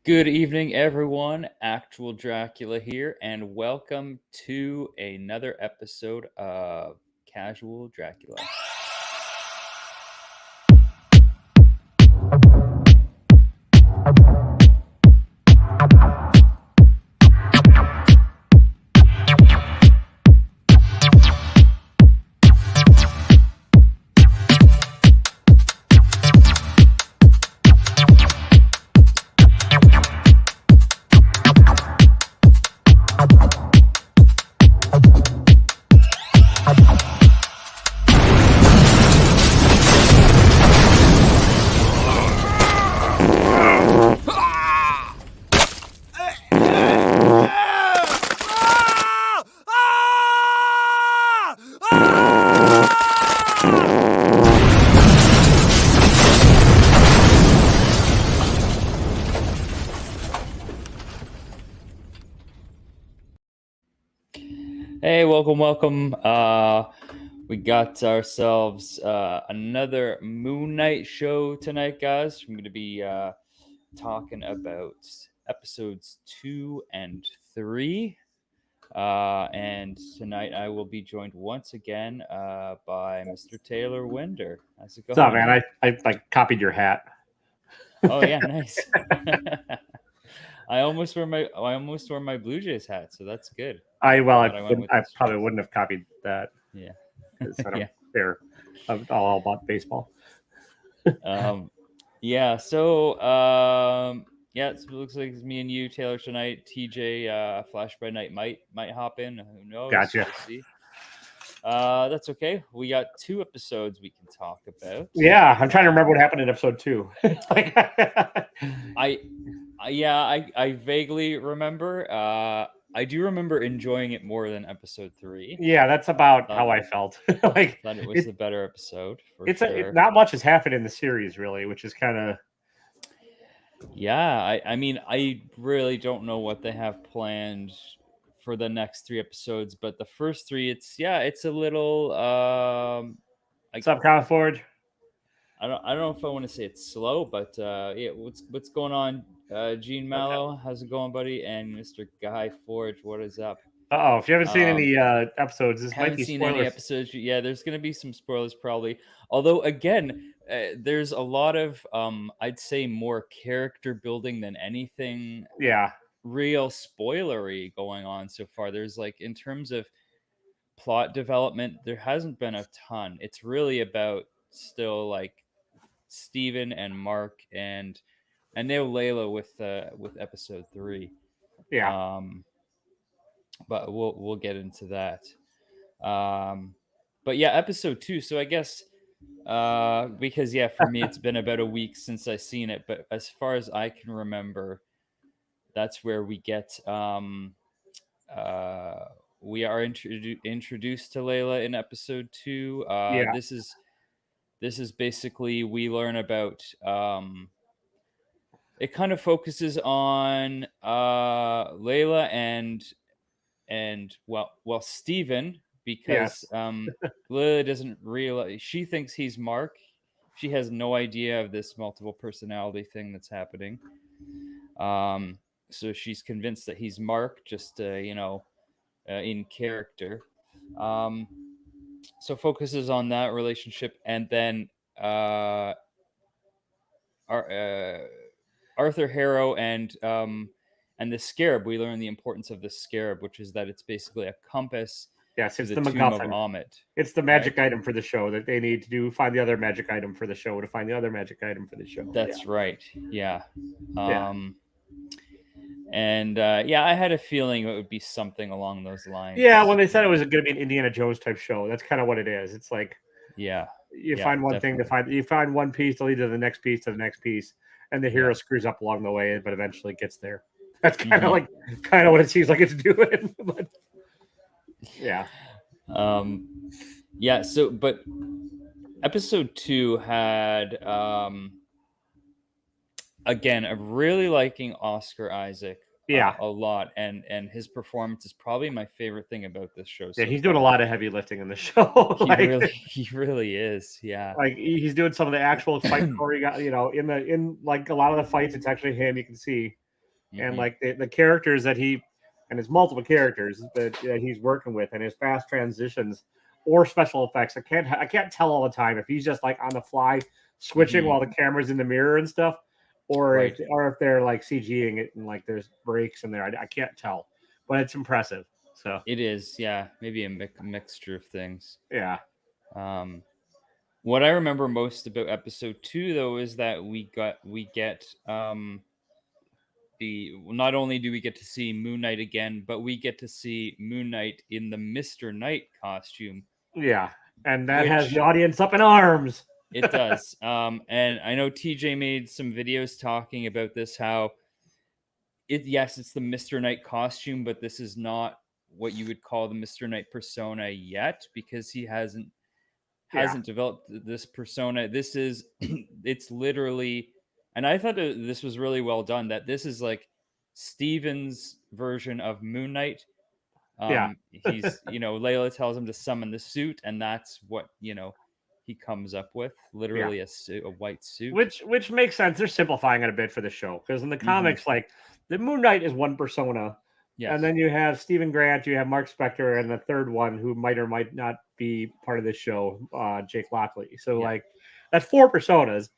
Good evening, everyone. Actual Dracula here, and welcome to another episode of Casual Dracula. Hey, welcome. We got ourselves another Moon Knight show tonight, guys. I'm going to be talking about episodes 2 and 3. And tonight I will be joined once again by Mr. Taylor Winder. How's it going? What's up, man? I copied your hat. Oh yeah, nice. I almost wore my Blue Jays hat, so that's good. I probably wouldn't have copied that. Yeah. It's not fair. I'm all about baseball. Yeah. So yeah, it looks like it's me and you, Taylor, tonight. TJ, Flash by Night might hop in. Who knows? Gotcha. We'll see. That's okay. We got 2 episodes we can talk about. Yeah, I'm trying to remember what happened in episode 2. I vaguely remember. I do remember enjoying it more than episode 3. Yeah, that's about how I felt. Thought it was the better episode. Not much has happened in the series, really, which is kind of. Yeah, I mean, I really don't know what they have planned for the next 3 episodes, but the first 3, it's a little. What's up, Kyle Forge? I don't know if I want to say it's slow, but yeah, what's going on? Gene Mallow, how's it going, buddy? And Mr. Guy Forge, what is up? If you haven't seen any episodes, this might be spoilers. Haven't seen any episodes. Yeah, there's going to be some spoilers probably. Although, again, there's a lot of, I'd say, more character building than anything. Yeah. Real spoilery going on so far. There's in terms of plot development, there hasn't been a ton. It's really about still Steven and Mark and now Layla with episode 3. Yeah. But we'll get into that. But yeah, episode 2. So I guess because for me it's been about a week since I seen it, but as far as I can remember, that's where we get we are introduced to Layla in episode 2. This is basically we learn about it kind of focuses on Layla and Steven, because Layla doesn't realize, she thinks he's Mark. She has no idea of this multiple personality thing that's happening. So she's convinced that he's Mark, just in character. So focuses on that relationship, and then Arthur Harrow and the scarab. We learn the importance of the scarab, which is that it's basically a compass. Yes, it's the tomb of Ammit. It's the magic item for the show that they need to find the other magic item for the show to find the other magic item for the show. That's right. Yeah. And I had a feeling it would be something along those lines. Yeah, when they said it was going to be an Indiana Jones type show, that's kind of what it is. It's like, you find one thing you find one piece to lead to the next piece to the next piece, and the hero screws up along the way, but eventually gets there. That's kind of what it seems like it's doing. But Yeah. Yeah. So, but episode 2 had again, I'm really liking Oscar Isaac Yeah. a lot, and his performance is probably my favorite thing about this show. Yeah, So he's far. doing a lot of heavy lifting in the show. He really is. Yeah. Like he's doing some of the actual fight choreography, in like a lot of the fights, it's actually him, you can see. And like the characters that and his multiple characters that he's working with, and his fast transitions or special effects. I can't tell all the time if he's just like on the fly switching while the camera's in the mirror and stuff, or if they're like CGing it and like there's breaks in there. I can't tell, but it's impressive. So it is, yeah, maybe a mixture of things. Yeah. What I remember most about episode 2 though is that we get not only do we get to see Moon Knight again, but we get to see Moon Knight in the Mr. Knight costume. Yeah, and that has the audience up in arms. It does. And I know TJ made some videos talking about this, how it's the Mr. Knight costume, but this is not what you would call the Mr. Knight persona yet, because he hasn't developed this persona. This is it's literally, and I thought this was really well done, that this is like Steven's version of Moon Knight. He's Layla tells him to summon the suit, and that's what he comes up with, literally a white suit, which makes sense. They're simplifying it a bit for the show, because in the comics, like the Moon Knight is one persona. Yes. And then you have Stephen Grant, you have Mark Spector, and the third one who might or might not be part of this show, Jake Lockley. So like that's 4 personas.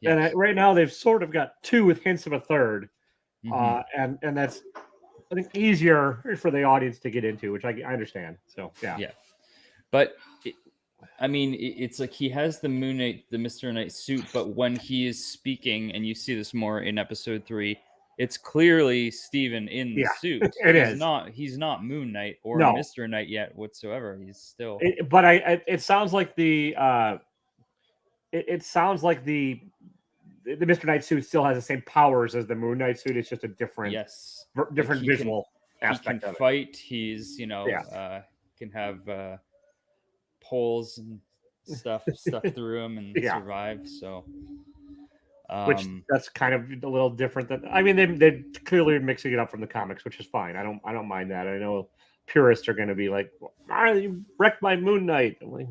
Yes. And right now they've sort of got 2 with hints of a third. And that's, I think, easier for the audience to get into, which I understand. So yeah. But it's like he has the Moon Knight, the Mr. Knight suit, but when he is speaking, and you see this more in episode 3, it's clearly Steven in the suit. He's not Moon Knight or Mr. Knight yet whatsoever. He's still. It sounds like the Mr. Knight suit still has the same powers as the Moon Knight suit. It's just a different visual aspect of it. He can fight. He's can have poles and stuff through him and survive. So. Which that's kind of a little different they're clearly mixing it up from the comics, which is fine. I don't mind that. I know purists are going to be like, you wrecked my Moon Knight. I'm like,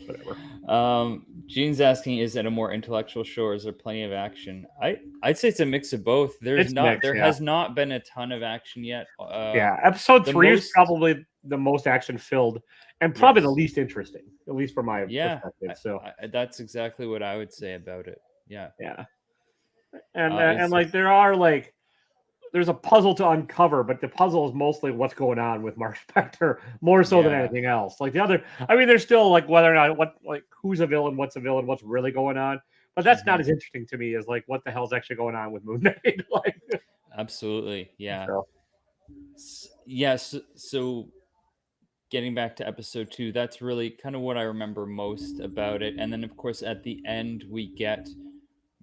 whatever. Gene's asking, is it a more intellectual show, or is there plenty of action? I'd say it's a mix of both. There has not been a ton of action yet. Episode 3 is probably the most action filled and probably the least interesting, at least from my perspective. So that's exactly what I would say about it. Yeah. And like there are there's a puzzle to uncover, but the puzzle is mostly what's going on with Mark Spector more so than anything else. Like the other, there's still like whether or not who's a villain, what's really going on, but that's not as interesting to me as like what the hell's actually going on with Moon Knight. Absolutely, yeah. So getting back to episode 2, that's really kind of what I remember most about it. And then of course at the end we get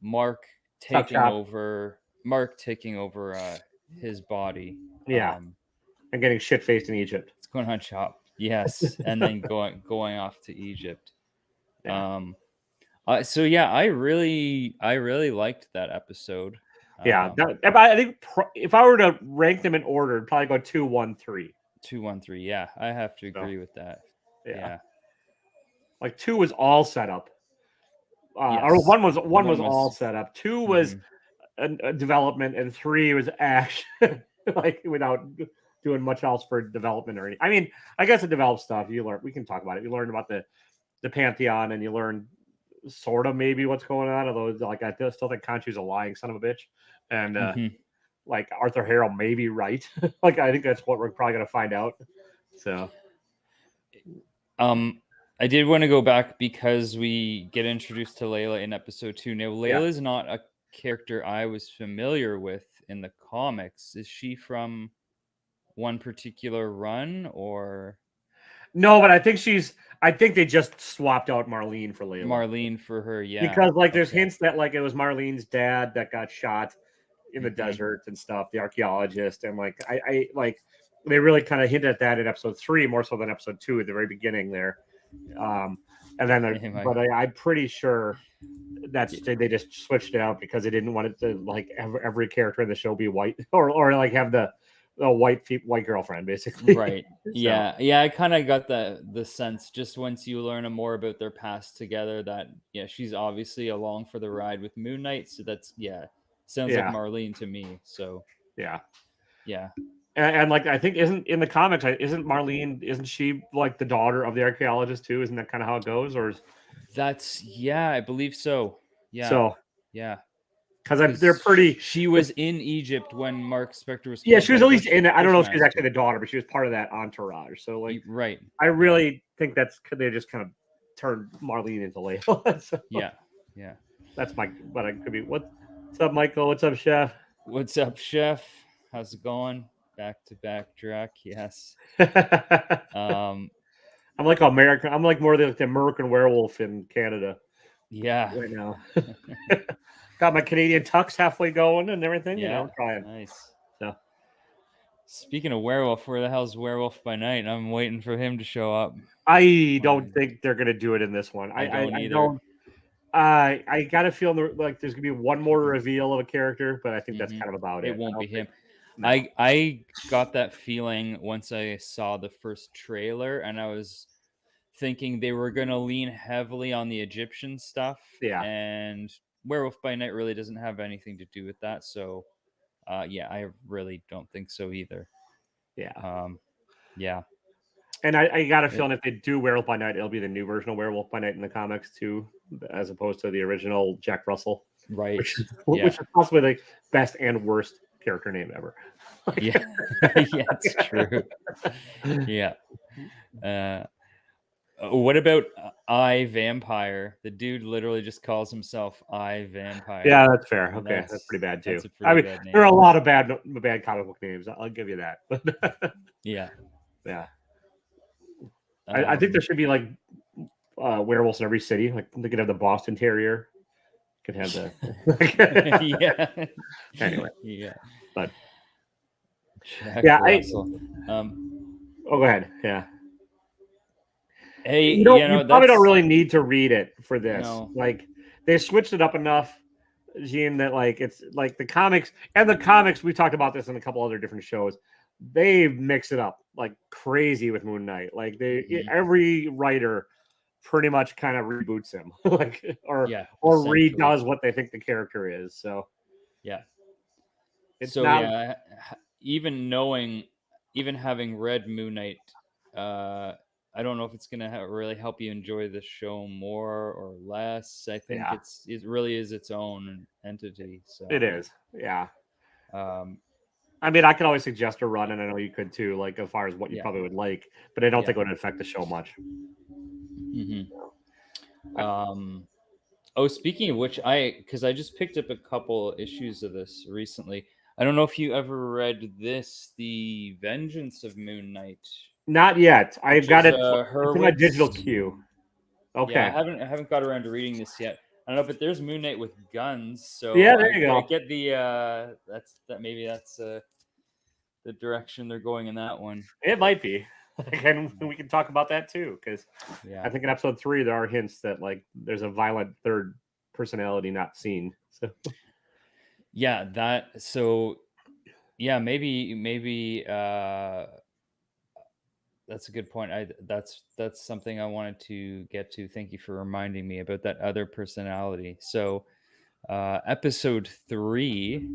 Mark taking over his body. And getting shit-faced in Egypt. It's going on Chop. Yes. And then going off to Egypt. So yeah, I really liked that episode. I think if I were to rank them in order, it'd probably go 2, 1, 3. 2, 1, 3. Yeah, I have to agree with that. Yeah. Like 2 was all set up. Or one was all set up. 2 was a development, and 3 was action, like without doing much else for development or anything. I guess it develops stuff. You learn. We can talk about it. You learn about the Pantheon, and you learn sort of maybe what's going on. Although, like, I still think Khonshu's a lying son of a bitch, and like Arthur Harrow may be right. Like, I think that's what we're probably gonna find out. So, I did want to go back because we get introduced to Layla in episode 2. Now, Layla is not a character I was familiar with in the comics. Is she from one particular run, or? No, but I think they just swapped out Marlene for Layla. Marlene for her, yeah. Because like there's hints that like it was Marlene's dad that got shot in the desert and stuff, the archaeologist, and like I like they really kind of hinted at that in episode 3 more so than episode 2 at the very beginning there. And then, I'm pretty sure they just switched it out because they didn't want it to like every character in the show be white or like have the white girlfriend basically. Right. Yeah. Yeah. I kind of got the sense just once you learn more about their past together that she's obviously along for the ride with Moon Knight. So that's sounds like Marlene to me. So yeah. Yeah. And like I think isn't in the comics, isn't Marlene, isn't she like the daughter of the archaeologist too? Isn't that kind of how it goes? Or that's I believe so. Yeah. So yeah. Because they're pretty. She was in Egypt when Mark Spector was. Yeah, she was at least in it. I don't know if she's actually the daughter, but she was part of that entourage. So like, right. I really think they just kind of turned Marlene into Layla. So, yeah. That's what I could be. What's up, Michael? What's up, Chef? What's up, Chef? How's it going? Back to back, Drac. Yes. I'm like American. I'm like more the American werewolf in Canada. Yeah. Right now. Got my Canadian tux halfway going and everything. Yeah. Trying. Nice. So. Speaking of werewolf, where the hell's Werewolf by Night? I'm waiting for him to show up. I don't think they're gonna do it in this one. I don't either. Don't. I got a feel like there's gonna be one more reveal of a character, but I think that's kind of about it. It won't be him. No. I got that feeling once I saw the first trailer, and I was thinking they were going to lean heavily on the Egyptian stuff. Yeah. And Werewolf by Night really doesn't have anything to do with that. So, I really don't think so either. Yeah. Yeah. And I got a feeling if they do Werewolf by Night, it'll be the new version of Werewolf by Night in the comics too, as opposed to the original Jack Russell. Right. Which is possibly the best and worst character name ever. Yeah. Yeah, it's true. Yeah. What about I Vampire? The dude literally just calls himself I Vampire. Yeah, that's fair. Okay, that's pretty bad too. Bad name. There are a lot of bad comic book names. I'll give you that. Yeah. I think there should be like werewolves in every city. Like they could have the Boston Terrier. Could have the yeah. Anyway, yeah. But Jack Russell. Go ahead. Yeah. Hey, you probably don't really need to read it for this. No. Like they switched it up enough, Gene, that like it's like the comics. We talked about this in a couple other different shows. They mix it up like crazy with Moon Knight. Like every writer pretty much kind of reboots him, like or redoes what they think the character is. So it's even having read Moon Knight, I don't know if it's gonna really help you enjoy the show more or less. I think it really is its own entity. So it is, yeah. I mean, I can always suggest a run, and I know you could too, like as far as what you probably would like, but I don't think it would affect the show much. Speaking of which, because I just picked up a couple issues of this recently. I don't know if you ever read this, The Vengeance of Moon Knight. Not yet. I've got it. It's in my digital queue. Okay. Yeah, I haven't got around to reading this yet. I don't know, but there's Moon Knight with guns. So yeah, there you go. I get the maybe that's the direction they're going in that one. It might be. And we can talk about that too, because I think in episode 3 there are hints that like there's a violent third personality not seen. So maybe that's a good point. That's something I wanted to get to. Thank you for reminding me about that other personality. So episode 3,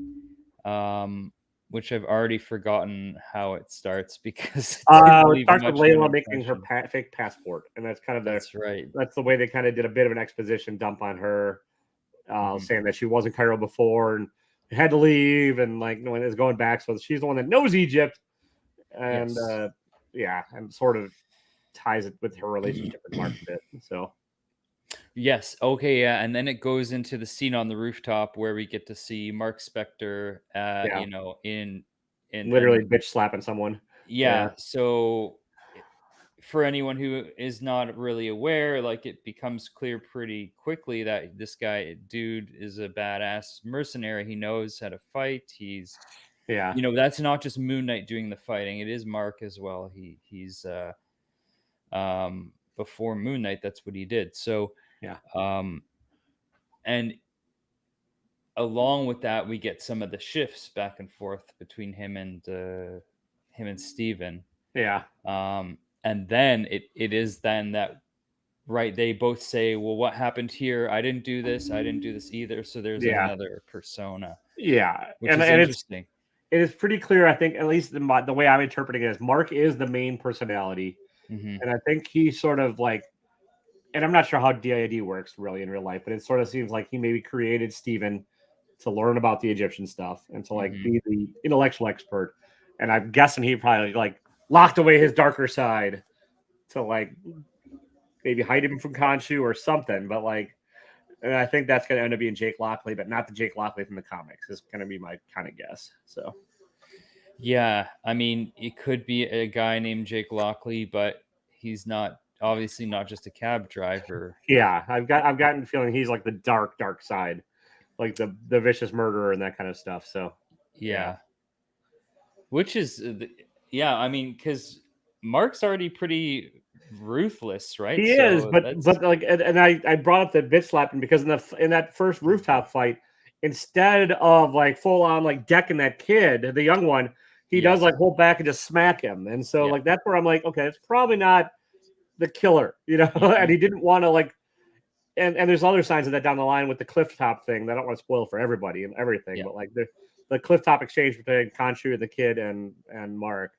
which I've already forgotten how it starts because it starts with Layla making her fake passport, and that's kind of that's right. That's the way they kind of did a bit of an exposition dump on her, saying that she was in Cairo before and had to leave, and like no one is going back, so she's the one that knows Egypt, and and sort of ties it with her relationship with Mark a bit. So. Yes. Okay. Yeah. And then it goes into the scene on the rooftop where we get to see Mark Spector, in literally bitch slapping someone. Yeah. So for anyone who is not really aware, like it becomes clear pretty quickly that this dude is a badass mercenary. He knows how to fight. He's Yeah. That's not just Moon Knight doing the fighting. It is Mark as well. He's before Moon Knight, that's what he did. So yeah. And along with that, we get some of the shifts back and forth between him and Steven. Yeah. And then it is then that, right, they both say, well, what happened here? I didn't do this either. So there's another persona. Yeah. Which is interesting. It is pretty clear, I think, at least the way I'm interpreting it is Mark is the main personality. Mm-hmm. And I think he sort of like, and I'm not sure how DID works really in real life, but it sort of seems like he maybe created Steven to learn about the Egyptian stuff and to like be the intellectual expert. And I'm guessing he probably like locked away his darker side to like maybe hide him from Khonshu or something. But like, and I think that's going to end up being Jake Lockley, but not the Jake Lockley from the comics. Is going to be my kind of guess. So, yeah, I mean, it could be a guy named Jake Lockley, but he's obviously not just a cab driver. Yeah, I've gotten the feeling he's like the dark side, like the vicious murderer and that kind of stuff. So, yeah. Which is, I mean, because Mark's already pretty ruthless, right? He is, but like, and I brought up the bitch slapping because in that first rooftop fight, instead of like full on like decking that kid, the young one, he does like hold back and just smack him, and so like that's where I'm like, okay, it's probably not the killer, and he didn't want to like, and there's other signs of that down the line with the cliff top thing that I don't want to spoil for everybody and everything, but like the cliff top exchange between Khonshu and the kid and Mark.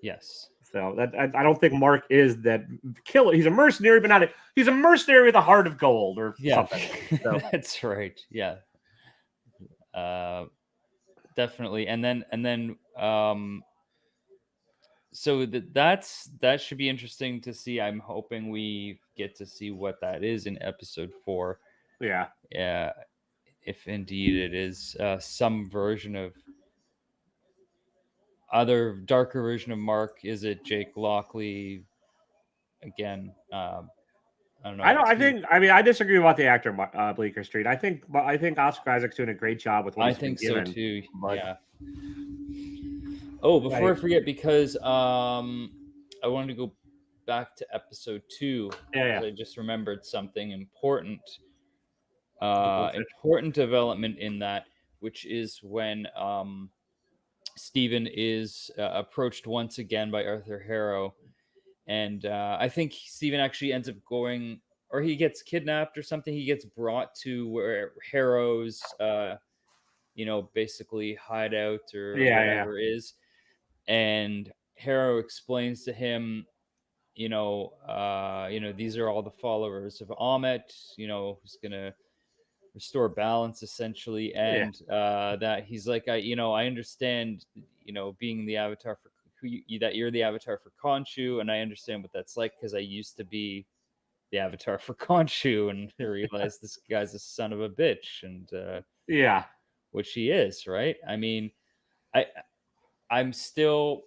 Yes. So that I don't think Mark is that killer. He's a mercenary, but he's a mercenary with a heart of gold or something. So. That's right. Yeah. Definitely. And then so that should be interesting to see. I'm hoping we get to see what that is in episode 4. Yeah. Yeah. If indeed it is some version of other darker version of Mark. Is it Jake Lockley again? I don't know. I disagree about the actor Bleecker Street. I think Oscar Isaac's doing a great job with what he's been given. So too. But... yeah. Oh, before I forget, because I wanted to go back to episode 2. Yeah. I just remembered something important. Important development in that, which is when Steven is approached once again by Arthur Harrow. And I think Steven actually ends up going, or he gets kidnapped or something. He gets brought to where Harrow's, basically hideout or whatever is. And Harrow explains to him, these are all the followers of Amet, who's going to restore balance essentially. And that he's like, I understand, being the avatar for that you're the avatar for Khonshu, and I understand what that's like because I used to be the avatar for Khonshu, and I realized this guy's a son of a bitch, and which he is, right? I mean, I'm still,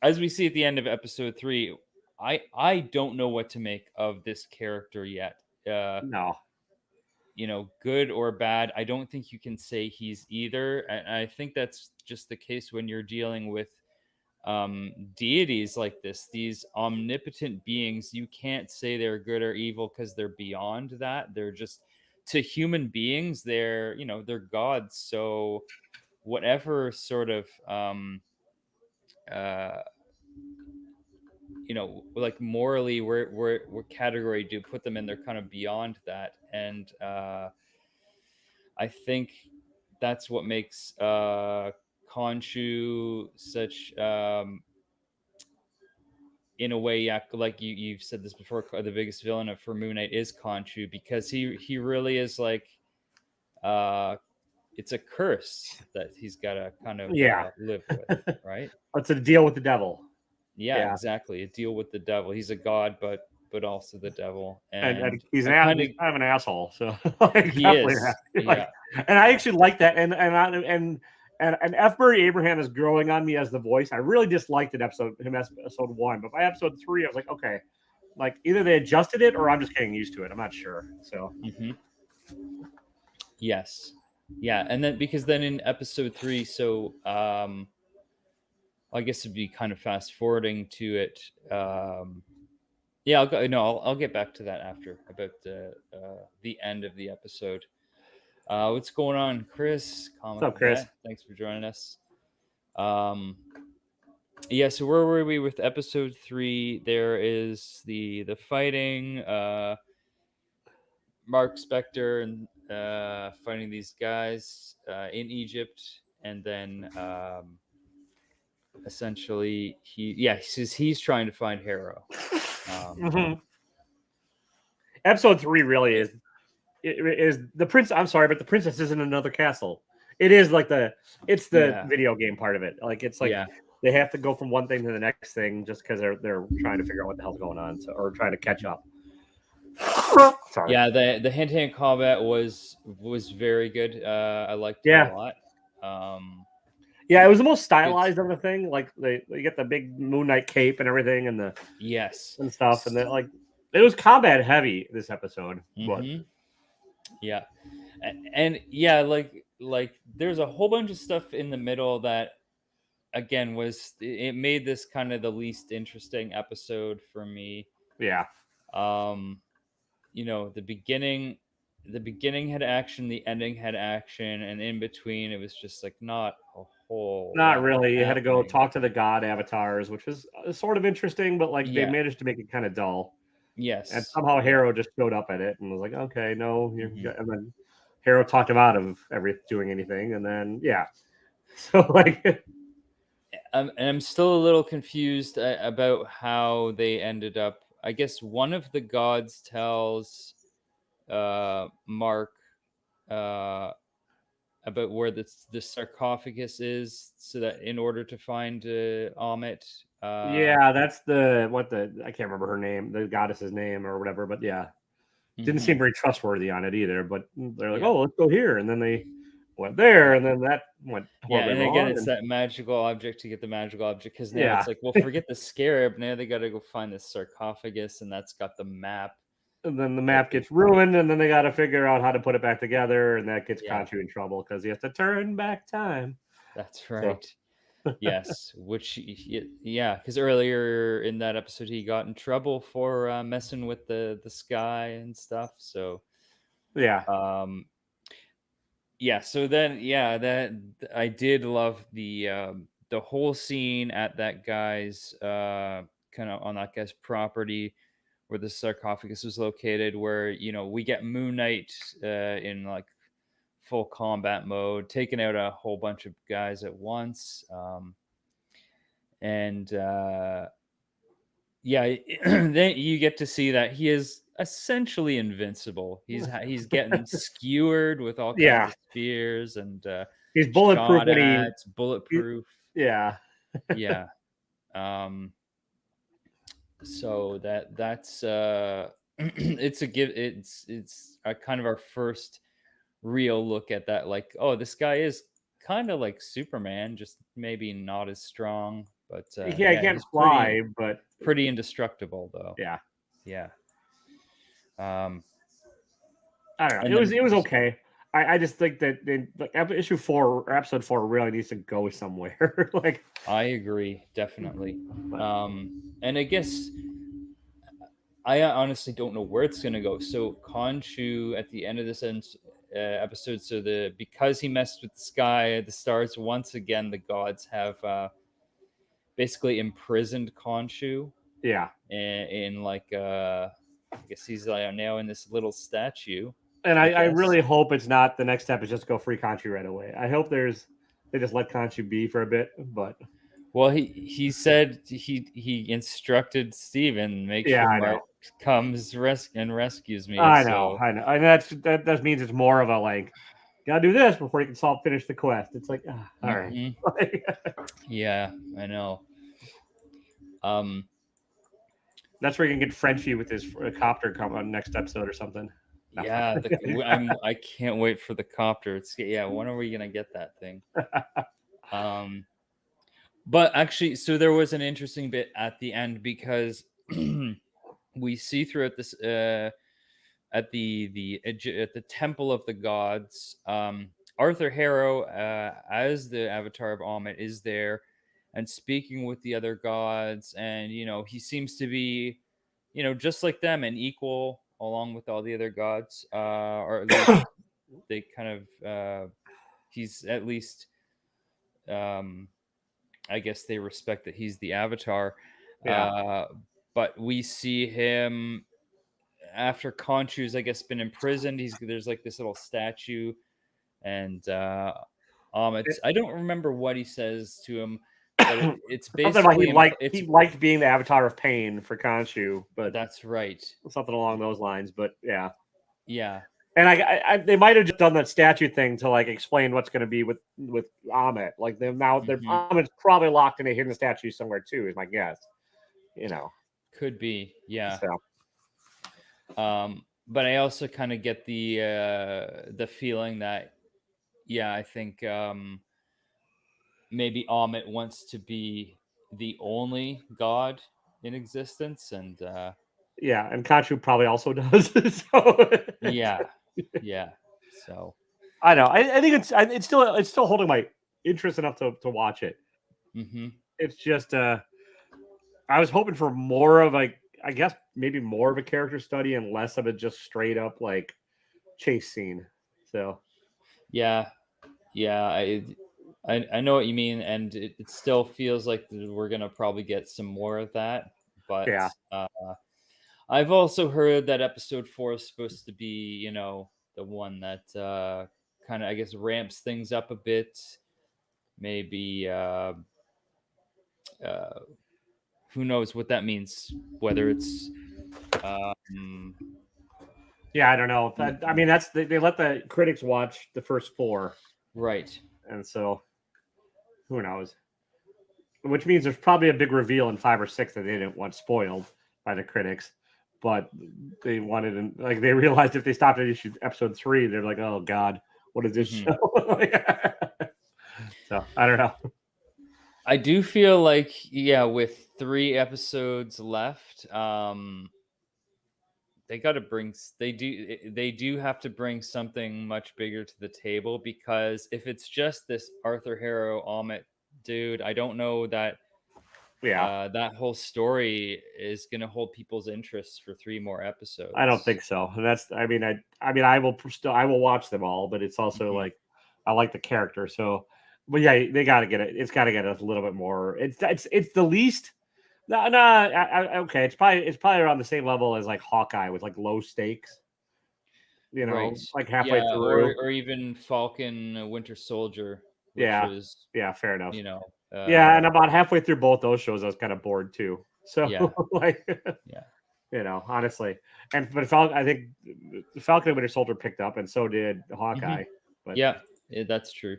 as we see at the end of episode 3, I don't know what to make of this character yet. No. Good or bad, I don't think you can say he's either. And I think that's just the case when you're dealing with deities like this, these omnipotent beings. You can't say they're good or evil because they're beyond that. They're just, to human beings, they're gods. So whatever sort of like morally what category do you put them in, they're kind of beyond that. And I think that's what makes Khonshu such in a way, like you've said this before, the biggest villain for Moon Knight is Khonshu, because he really is like it's a curse that he's got to kind of live with, right? It's a deal with the devil. Yeah, exactly. A deal with the devil. He's a god, but also the devil, and he's kind of an asshole. So like, he is. Like, and I actually like that. And F. Murray Abraham is growing on me as the voice. I really disliked episode 1, but by episode 3, I was like, okay, like either they adjusted it or I'm just getting used to it. I'm not sure. So yes. Yeah, and then because then in episode 3, so I guess it'd be kind of fast forwarding to it. Yeah, I'll go. No, I'll get back to that after about the end of the episode. What's going on, Chris? What's Comic up, Chris? Vet. Thanks for joining us. Yeah. So where were we with episode 3? There is the fighting. Mark Spector and fighting these guys in Egypt, and then essentially he says he's trying to find Harrow. Mm-hmm. Episode 3 really is the prince. I'm sorry, but the princess is in another castle. It is like the video game part of it. Like it's like they have to go from one thing to the next thing just because they're trying to figure out what the hell's going on, or trying to catch up. Sorry. Yeah, the hand-to-hand combat was very good. I liked it a lot. Yeah, it was the most stylized of the thing. Like they get the big Moon Knight cape and everything, and the and stuff, and then like it was combat heavy this episode. But yeah, and yeah, like there's a whole bunch of stuff in the middle that again it made this kind of the least interesting episode for me. Yeah. You know, the beginning had action, the ending had action, and in between it was just like not a whole not really. You happening. had to go talk to the god avatars, which was sort of interesting, but like they managed to make it kind of dull. Yes. And somehow Harrow just showed up at it and was like, okay, no, and then Harrow talked him out of doing anything, and then so like I'm still a little confused about how they ended up. I guess one of the gods tells Mark about where the sarcophagus is, so that in order to find Amit. Yeah, that's I can't remember her name, the goddess's name or whatever, but didn't seem very trustworthy on it either. But they're like, oh, let's go here, and then they went there, and then that went horribly wrong. Again, it's that magical object to get the magical object, because now it's like, well, forget the scarab. Now they got to go find the sarcophagus, and that's got the map. And then the map gets ruined, and then they got to figure out how to put it back together, and that gets Khonshu in trouble because he has to turn back time. That's right. So. Yes, which because earlier in that episode he got in trouble for messing with the sky and stuff. So so then that I did love the whole scene at that guy's kind of on that guy's property where the sarcophagus was located, where we get Moon Knight in like full combat mode, taking out a whole bunch of guys at once, and then you get to see that he is essentially invincible. He's getting skewered with all kinds of spears, and he's bulletproof. It's bulletproof. Yeah. So that's it's a kind of our first real look at that. Like, oh, this guy is kind of like Superman, just maybe not as strong. But he can't fly, but pretty indestructible though. Yeah. I don't know. It was okay. I just think that issue 4 or episode 4 really needs to go somewhere. Like, I agree, definitely. And I guess I honestly don't know where it's gonna go. So Khonshu at the end of this episode, so because he messed with the sky, the stars, once again the gods have basically imprisoned Khonshu. Yeah. In like I guess he's now in this little statue. And I really hope it's not the next step is just go free Khonshu right away. I hope they just let Khonshu be for a bit, but well, he said he instructed Steven, make sure Mark comes and rescues me. I know. And that means it's more of a like, gotta do this before you can finish the quest. It's like, all right. Yeah, I know. That's where you can get Frenchie with his copter come on next episode or something. Yeah, I can't wait for the copter. When are we gonna get that thing? But actually, so there was an interesting bit at the end, because we see throughout this at the temple of the gods, Arthur Harrow, as the avatar of Ammit, is there and speaking with the other gods, and he seems to be, just like them and equal along with all the other gods, or at least they kind of he's at least I guess they respect that he's the avatar. Yeah. But we see him after Khonshu's, I guess, been imprisoned. There's like this little statue, and I don't remember what he says to him, but it's something like basically he liked being the avatar of pain for Khonshu, but that's right, something along those lines. But yeah. And I they might have just done that statue thing to like explain what's going to be with Ammit. Like their Ammit's probably locked in a hidden statue somewhere too, is my guess. Could be, yeah. So. But I also kind of get the feeling that, I think maybe Ammit wants to be the only god in existence, and and Khonshu probably also does. So. yeah. So I know. I think it's still holding my interest enough to watch it. Mm-hmm. It's just I was hoping for more of I guess maybe more of a character study and less of a just straight up like chase scene. So yeah, I know what you mean, and it still feels like we're gonna probably get some more of that. But yeah. I've also heard that episode 4 is supposed to be, the one that kind of, I guess, ramps things up a bit. Maybe who knows what that means? Whether it's yeah, I don't know. I mean, that's they let the critics watch the first 4, right? And so who knows? Which means there's probably a big reveal in 5 or 6 that they didn't want spoiled by the critics, but they wanted like they realized if they stopped at episode 3, they're like, oh god, what is this show? So I don't know. I do feel like with 3 episodes left, they got to bring they do have to bring something much bigger to the table, because if it's just this Arthur Harrow Ammit dude, I don't know that that whole story is going to hold people's interests for 3 more episodes. I don't think so. That's I mean I will watch them all, but it's also like I like the character, so but yeah, they got to get it. It's got to get a little bit more. It's the least. No, okay. It's probably around the same level as like Hawkeye with like low stakes. Right. Like halfway through, or even Falcon Winter Soldier. Which is, fair enough. And about halfway through both those shows, I was kind of bored too. So like, honestly, but I think Falcon and Winter Soldier picked up, and so did Hawkeye. But that's true.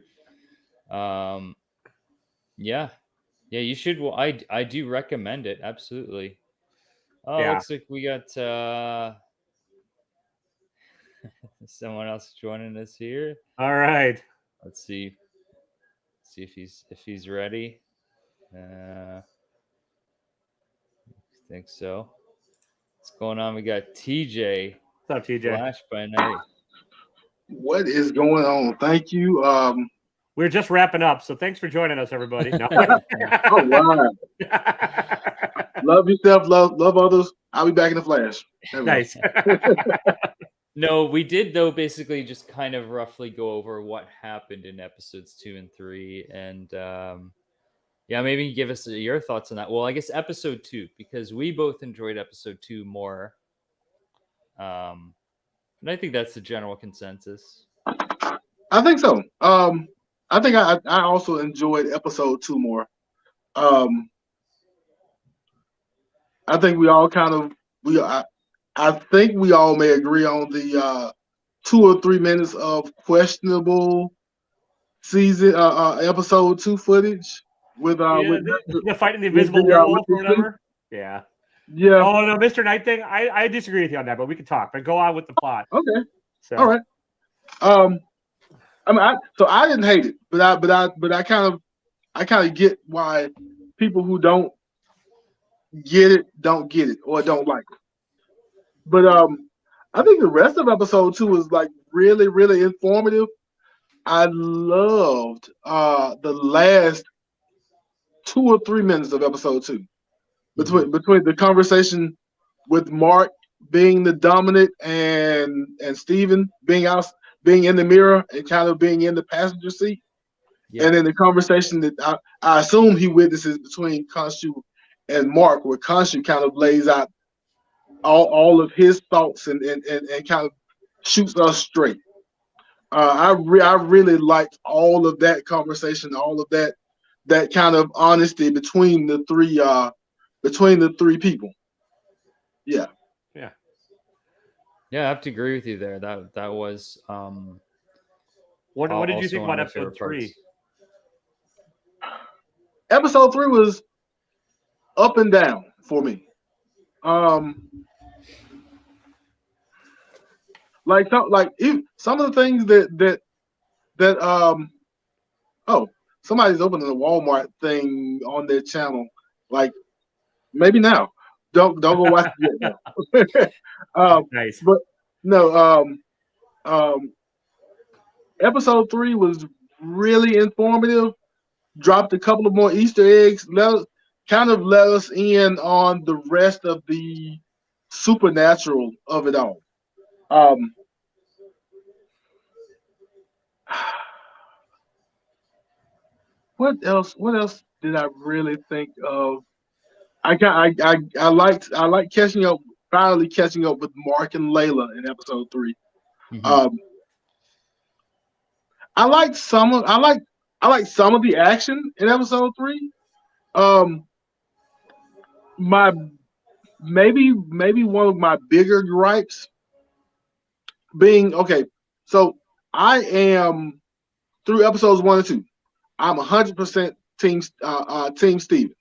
Yeah, you should. Well, I do recommend it, absolutely. Looks like we got someone else joining us here. All right. Let's see if he's ready. I think so. What's going on? We got TJ. What's up, TJ? Flash by night. What is going on? Thank you. We're just wrapping up, so thanks for joining us, everybody. No. Oh wow! Love yourself, love others. I'll be back in the flash. Nice. No, we did though. Basically, just kind of roughly go over what happened in episodes 2 and 3, and maybe give us your thoughts on that. Well, I guess episode 2, because we both enjoyed episode 2 more. And I think that's the general consensus. I think so. I think I also enjoyed episode 2 more. I think we all I think we all may agree on the 2 or 3 minutes of questionable season episode 2 footage with the fight in the invisible werewolf or whatever. Yeah. Oh no, Mr. Knight thing. I disagree with you on that, but we can talk. But go on with the plot. Okay. So. All right. I mean, I didn't hate it, but I kind of get why people who don't get it or don't like it. But I think the rest of episode 2 is like really, really informative. I loved the last 2 or 3 minutes of episode 2 between the conversation with Mark being the dominant and Steven being in the mirror and kind of being in the passenger seat. Yeah. And then the conversation that I assume he witnesses between Khonshu and Mark, where Khonshu kind of lays out all of his thoughts and kind of shoots us straight. I really liked all of that conversation, all of that kind of honesty between the three people. Yeah. Yeah. Yeah, I have to agree with you there. That was what did you think about episode 3? Episode 3 was up and down for me. Like some of the things that oh, somebody's opening a Walmart thing on their channel. Like maybe now. Don't go watch it yet. No. Nice. But no, episode 3 was really informative. Dropped a couple of more Easter eggs. Let us in on the rest of the supernatural of it all. What else did I really think of? I liked finally catching up with Mark and Layla in episode 3. Mm-hmm. I liked some of the action in episode 3. My maybe one of my bigger gripes being okay. So I am through episodes 1 and 2. I'm 100% team Steven.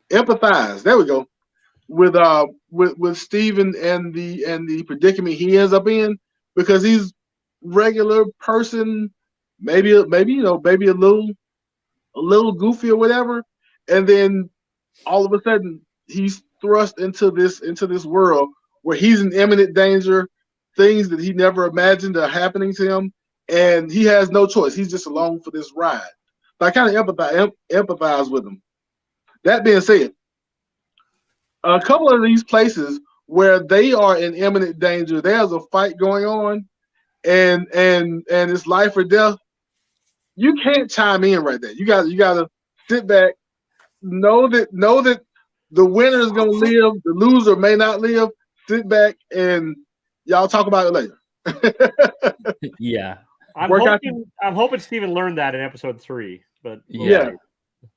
Empathize. There we go. With Steven and the predicament he ends up in, because he's regular person, maybe a little goofy or whatever, and then all of a sudden he's thrust into this world where he's in imminent danger, things that he never imagined are happening to him, and he has no choice. He's just along for this ride. So I kind of empathize with him. That being said, a couple of these places where they are in imminent danger, there's a fight going on, and it's life or death. You can't chime in right there. You got to sit back, know that the winner is going to live, the loser may not live. Sit back and y'all talk about it later. Yeah, I'm hoping Steven learned that in episode 3. But yeah,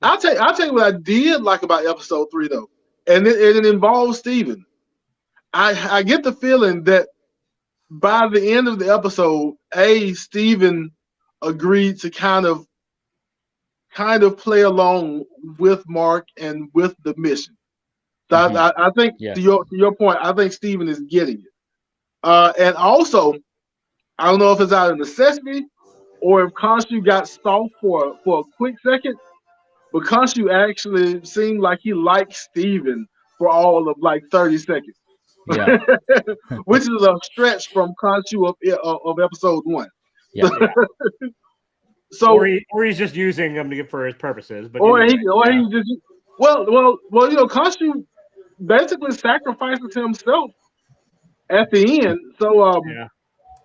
I'll tell you what I did like about episode 3 though, and it involves Steven. I get the feeling that by the end of the episode, Steven agreed to kind of play along with Mark and with the mission. So I think to your point, I think Steven is getting it. And also, I don't know if it's out of necessity or if Khonshu got soft for a quick second, but Khonshu actually seemed like he liked Steven for all of like 30 seconds. Yeah. Which is a stretch from Khonshu of episode 1. Yeah. So or he's just using him for his purposes, but he's just Khonshu basically sacrifices himself at the end. So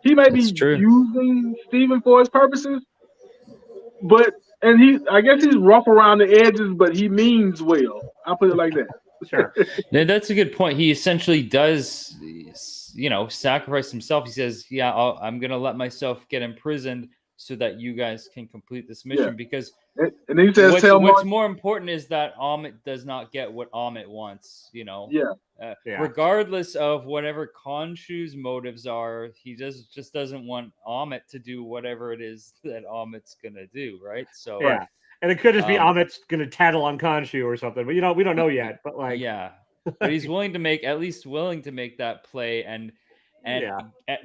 he may be using Steven for his purposes, I guess he's rough around the edges, but he means well. I'll put it like that. Sure. That's a good point. He essentially does, sacrifice himself. He says, I'm going to let myself get imprisoned so that you guys can complete this mission. Because and he says, what's more important is that Amit does not get what Amit wants, regardless of whatever Khonshu's motives are. He just doesn't want Amit to do whatever it is that Amit's going to do. Right. So, and it could just be Amit's going to tattle on Khonshu or something, but we don't know yet, but but he's willing to make that play and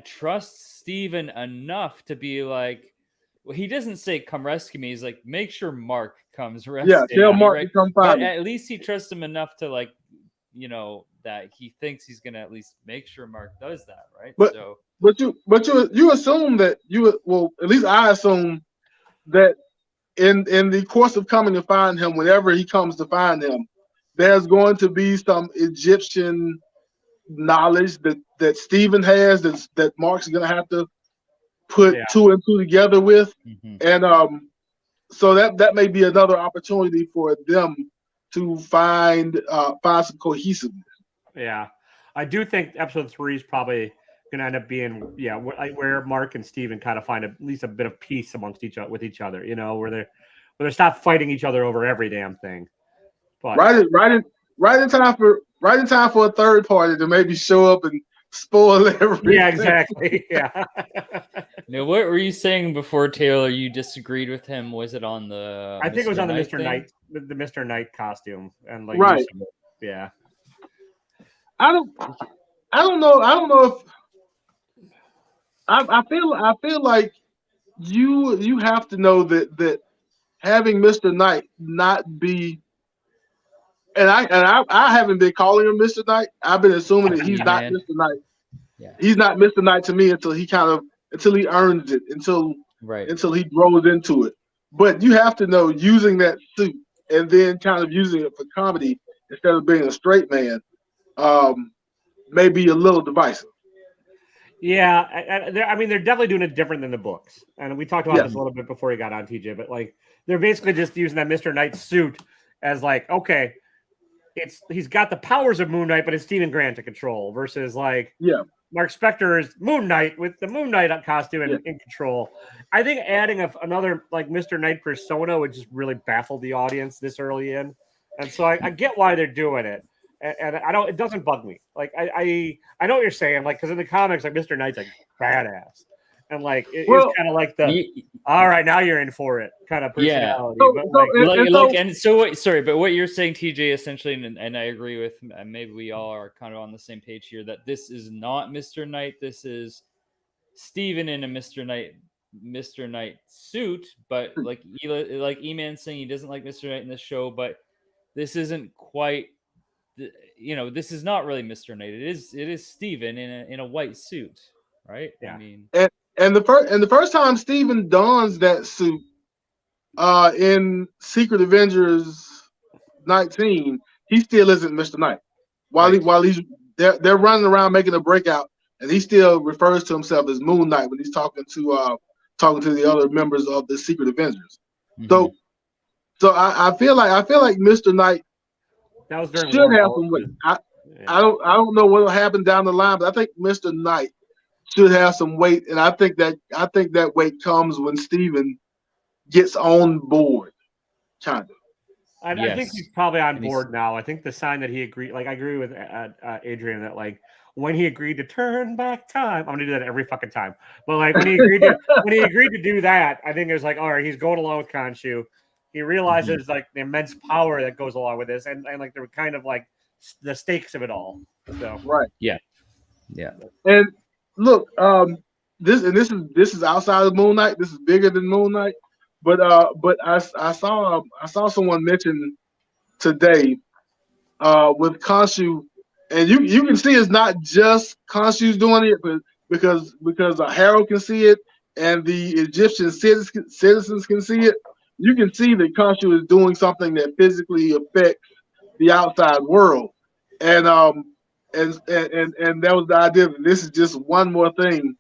trust Steven enough to be like, well, he doesn't say come rescue me. He's like, make sure Mark comes rescue me. Yeah, tell Mark to come find me. But at least he trusts him enough to that he thinks he's going to at least make sure Mark does that, right? But you assume that at least I assume that in the course of coming to find him, whenever he comes to find him, there's going to be some Egyptian knowledge that Stephen has that Mark's going to have to put 2 and 2 together with, and so that may be another opportunity for them to find some cohesiveness. Yeah, I do think episode 3 is probably going to end up being where Mark and Steven kind of find at least a bit of peace amongst with each other. You know, where they stop fighting each other over every damn thing. But right in time for a third party to maybe show up and spoil everything. Yeah, exactly. Yeah. Now, what were you saying before, Taylor? You disagreed with him? Was it on the? I think it was on the Mr. Knight, the Mr. Knight costume, and like right. Yeah. I don't know if I feel like you have to know that having Mr. Knight not be, and I haven't been calling him Mr. Knight. I've been assuming that he's not Mr. Knight. Yeah. He's not Mr. Knight to me until he earns it, until he grows into it. But you have to know, using that suit and then kind of using it for comedy instead of being a straight man, may be a little divisive. Yeah, I mean, they're definitely doing it different than the books, and we talked about this a little bit before he got on, TJ. But like, they're basically just using that Mr. Knight suit as like, okay, he's got the powers of Moon Knight, but it's Stephen Grant to control. Versus like, Mark Spector is Moon Knight with the Moon Knight costume and in control. I think adding another like Mr. Knight persona would just really baffle the audience this early in, and so I get why they're doing it. And it doesn't bug me. Like I know what you're saying. Like, because in the comics, like Mr. Knight's like badass, and like it's kind of like all right, now you're in for it kind of personality. Yeah. But what you're saying, TJ, essentially, and I agree with. Maybe we all are kind of on the same page here. That this is not Mr. Knight. This is Steven in a Mr. Knight suit. But like E-Man saying he doesn't like Mr. Knight in this show, but this isn't quite. This is not really Mr. Knight. It is Steven in a white suit, right? Yeah. I mean, and the first time Steven dons that suit, in Secret Avengers 19, he still isn't Mr. Knight. While they're running around making a breakout, and he still refers to himself as Moon Knight when he's talking to the other members of the Secret Avengers. So I feel like Mr. Knight. That was should have some weight. I don't know what will happen down the line, but I think Mr. Knight should have some weight, and I think that weight comes when Steven gets on board, kind of. I think he's probably on board now. I think the sign that he agreed, like I agree with Adrian that like when he agreed to turn back time, I'm gonna do that every fucking time. But like when he agreed to do that, I think it was like, all right, he's going along with Khonshu. He realizes like the immense power that goes along with this, and like they're kind of like the stakes of it all. So yeah. And look, this is outside of Moon Knight. This is bigger than Moon Knight. But I saw someone mention today with Khonshu, and you can see it's not just Khonshu's doing it, but because Harold can see it and the Egyptian citizens can see it. You can see that Khonshu is doing something that physically affects the outside world, and that was the idea that this is just one more thing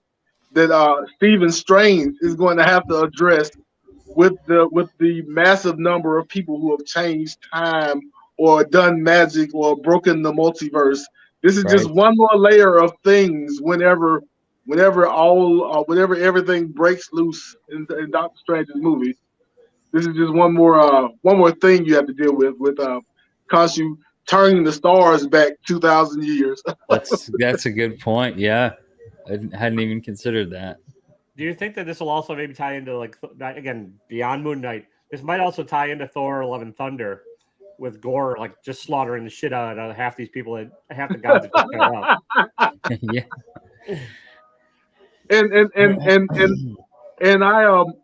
that Stephen Strange is going to have to address with the massive number of people who have changed time or done magic or broken the multiverse. This is just one more layer of things. Whenever everything breaks loose in Doctor Strange's movie. This is just one more thing you have to deal with Khonshu turning the stars back 2,000 years. That's a good point. Yeah, I hadn't even considered that. Do you think that this will also maybe tie into like again beyond Moon Knight? This might also tie into Thor: Love and Thunder, with Gore like just slaughtering the shit out of half these people, and half the gods that just show up. Yeah. And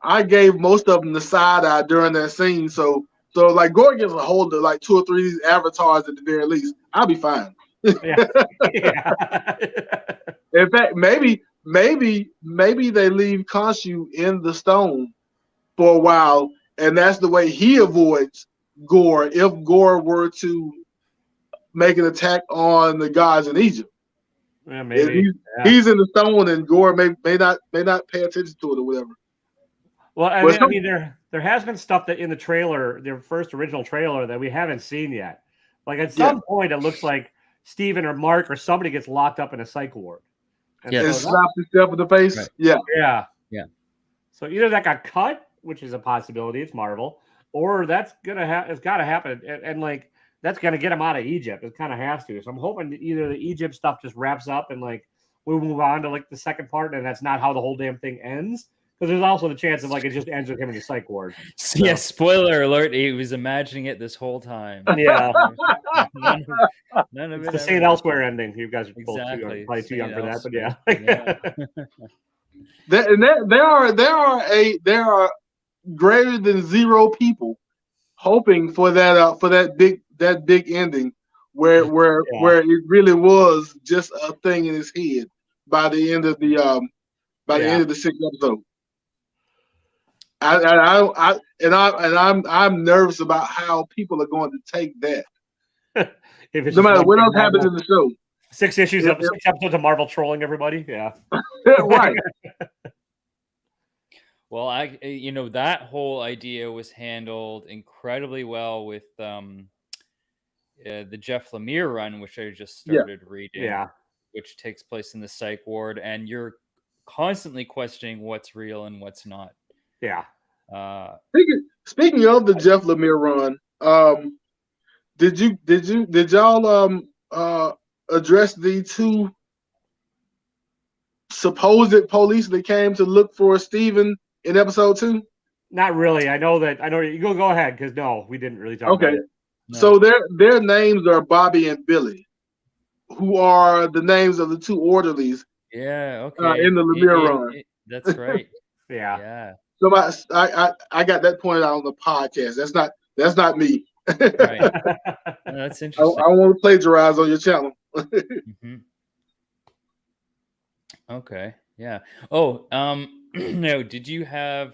I gave most of them the side eye during that scene. So like Gore gives a hold of like 2 or 3 of these avatars at the very least. I'll be fine. Yeah. Yeah. In fact, maybe they leave Khonshu in the stone for a while, and that's the way he avoids Gore if Gore were to make an attack on the gods in Egypt. Yeah, maybe. He's in the stone, and Gore may not pay attention to it or whatever. Well, I mean, there has been stuff that in the trailer, their first original trailer, that we haven't seen yet. Like at some point, it looks like Steven or Mark or somebody gets locked up in a psych ward. And slapped himself in the face. Right. Yeah. So either that got cut, which is a possibility, it's Marvel, or that's it's got to happen, and like that's gonna get him out of Egypt. It kind of has to. So I'm hoping that either the Egypt stuff just wraps up and like we move on to like the second part, and that's not how the whole damn thing ends. Because there's also the chance of like it just ends with him in the psych ward. So. Yeah, spoiler alert, he was imagining it this whole time. Yeah. none of it's it the St. Elsewhere ending. You guys are probably too young for that, but there are greater than zero people hoping for that big ending where it really was just a thing in his head by the end of the end of the 6th episode. I'm nervous about how people are going to take that. No matter what else happens in the show. 6 issues, 6 episodes of Marvel trolling everybody. Yeah. Right. Well, that whole idea was handled incredibly well with the Jeff Lemire run, which I just started reading. Yeah. Which takes place in the psych ward, and you're constantly questioning what's real and what's not. Yeah. Speaking of the Jeff Lemire run, did y'all address the 2 supposed police that came to look for Steven in episode 2? Not really. I know you go ahead, because no, we didn't really talk about it. No. So their names are Bobby and Billy, who are the names of the 2 orderlies. Yeah, okay. In the Lemire run. That's right. Yeah. So I got that pointed out on the podcast. That's not me. Right. That's interesting. I want to plagiarize on your channel. Mm-hmm. Okay. Yeah. Oh, no. Did you have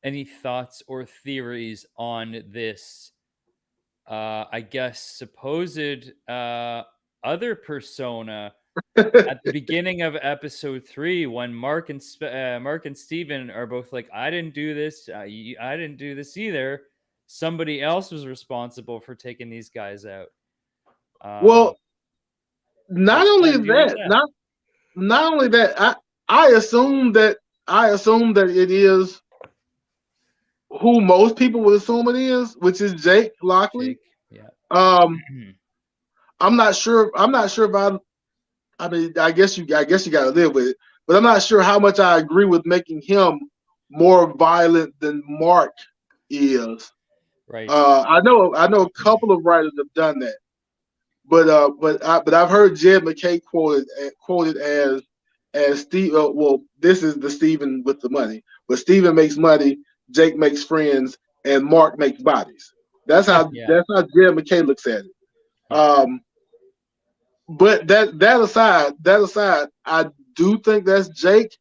any thoughts or theories on this? I guess supposed other persona at the beginning of episode 3, when Mark and Steven are both like, I didn't do this. I didn't do this either. Somebody else was responsible for taking these guys out. Well, not only that, I assume that it is who most people would assume it is, which is Jake Lockley. Yeah. I'm not sure if I mean, I guess you got to live with it, but I'm not sure how much I agree with making him more violent than Mark is. Right. I know a couple of writers have done that, but I've heard Jed McKay quoted as Steve. Well, this is the Steven with the money, but Steven makes money, Jake makes friends, and Mark makes bodies. That's how Jed McKay looks at it. But that aside, I do think that's Jake,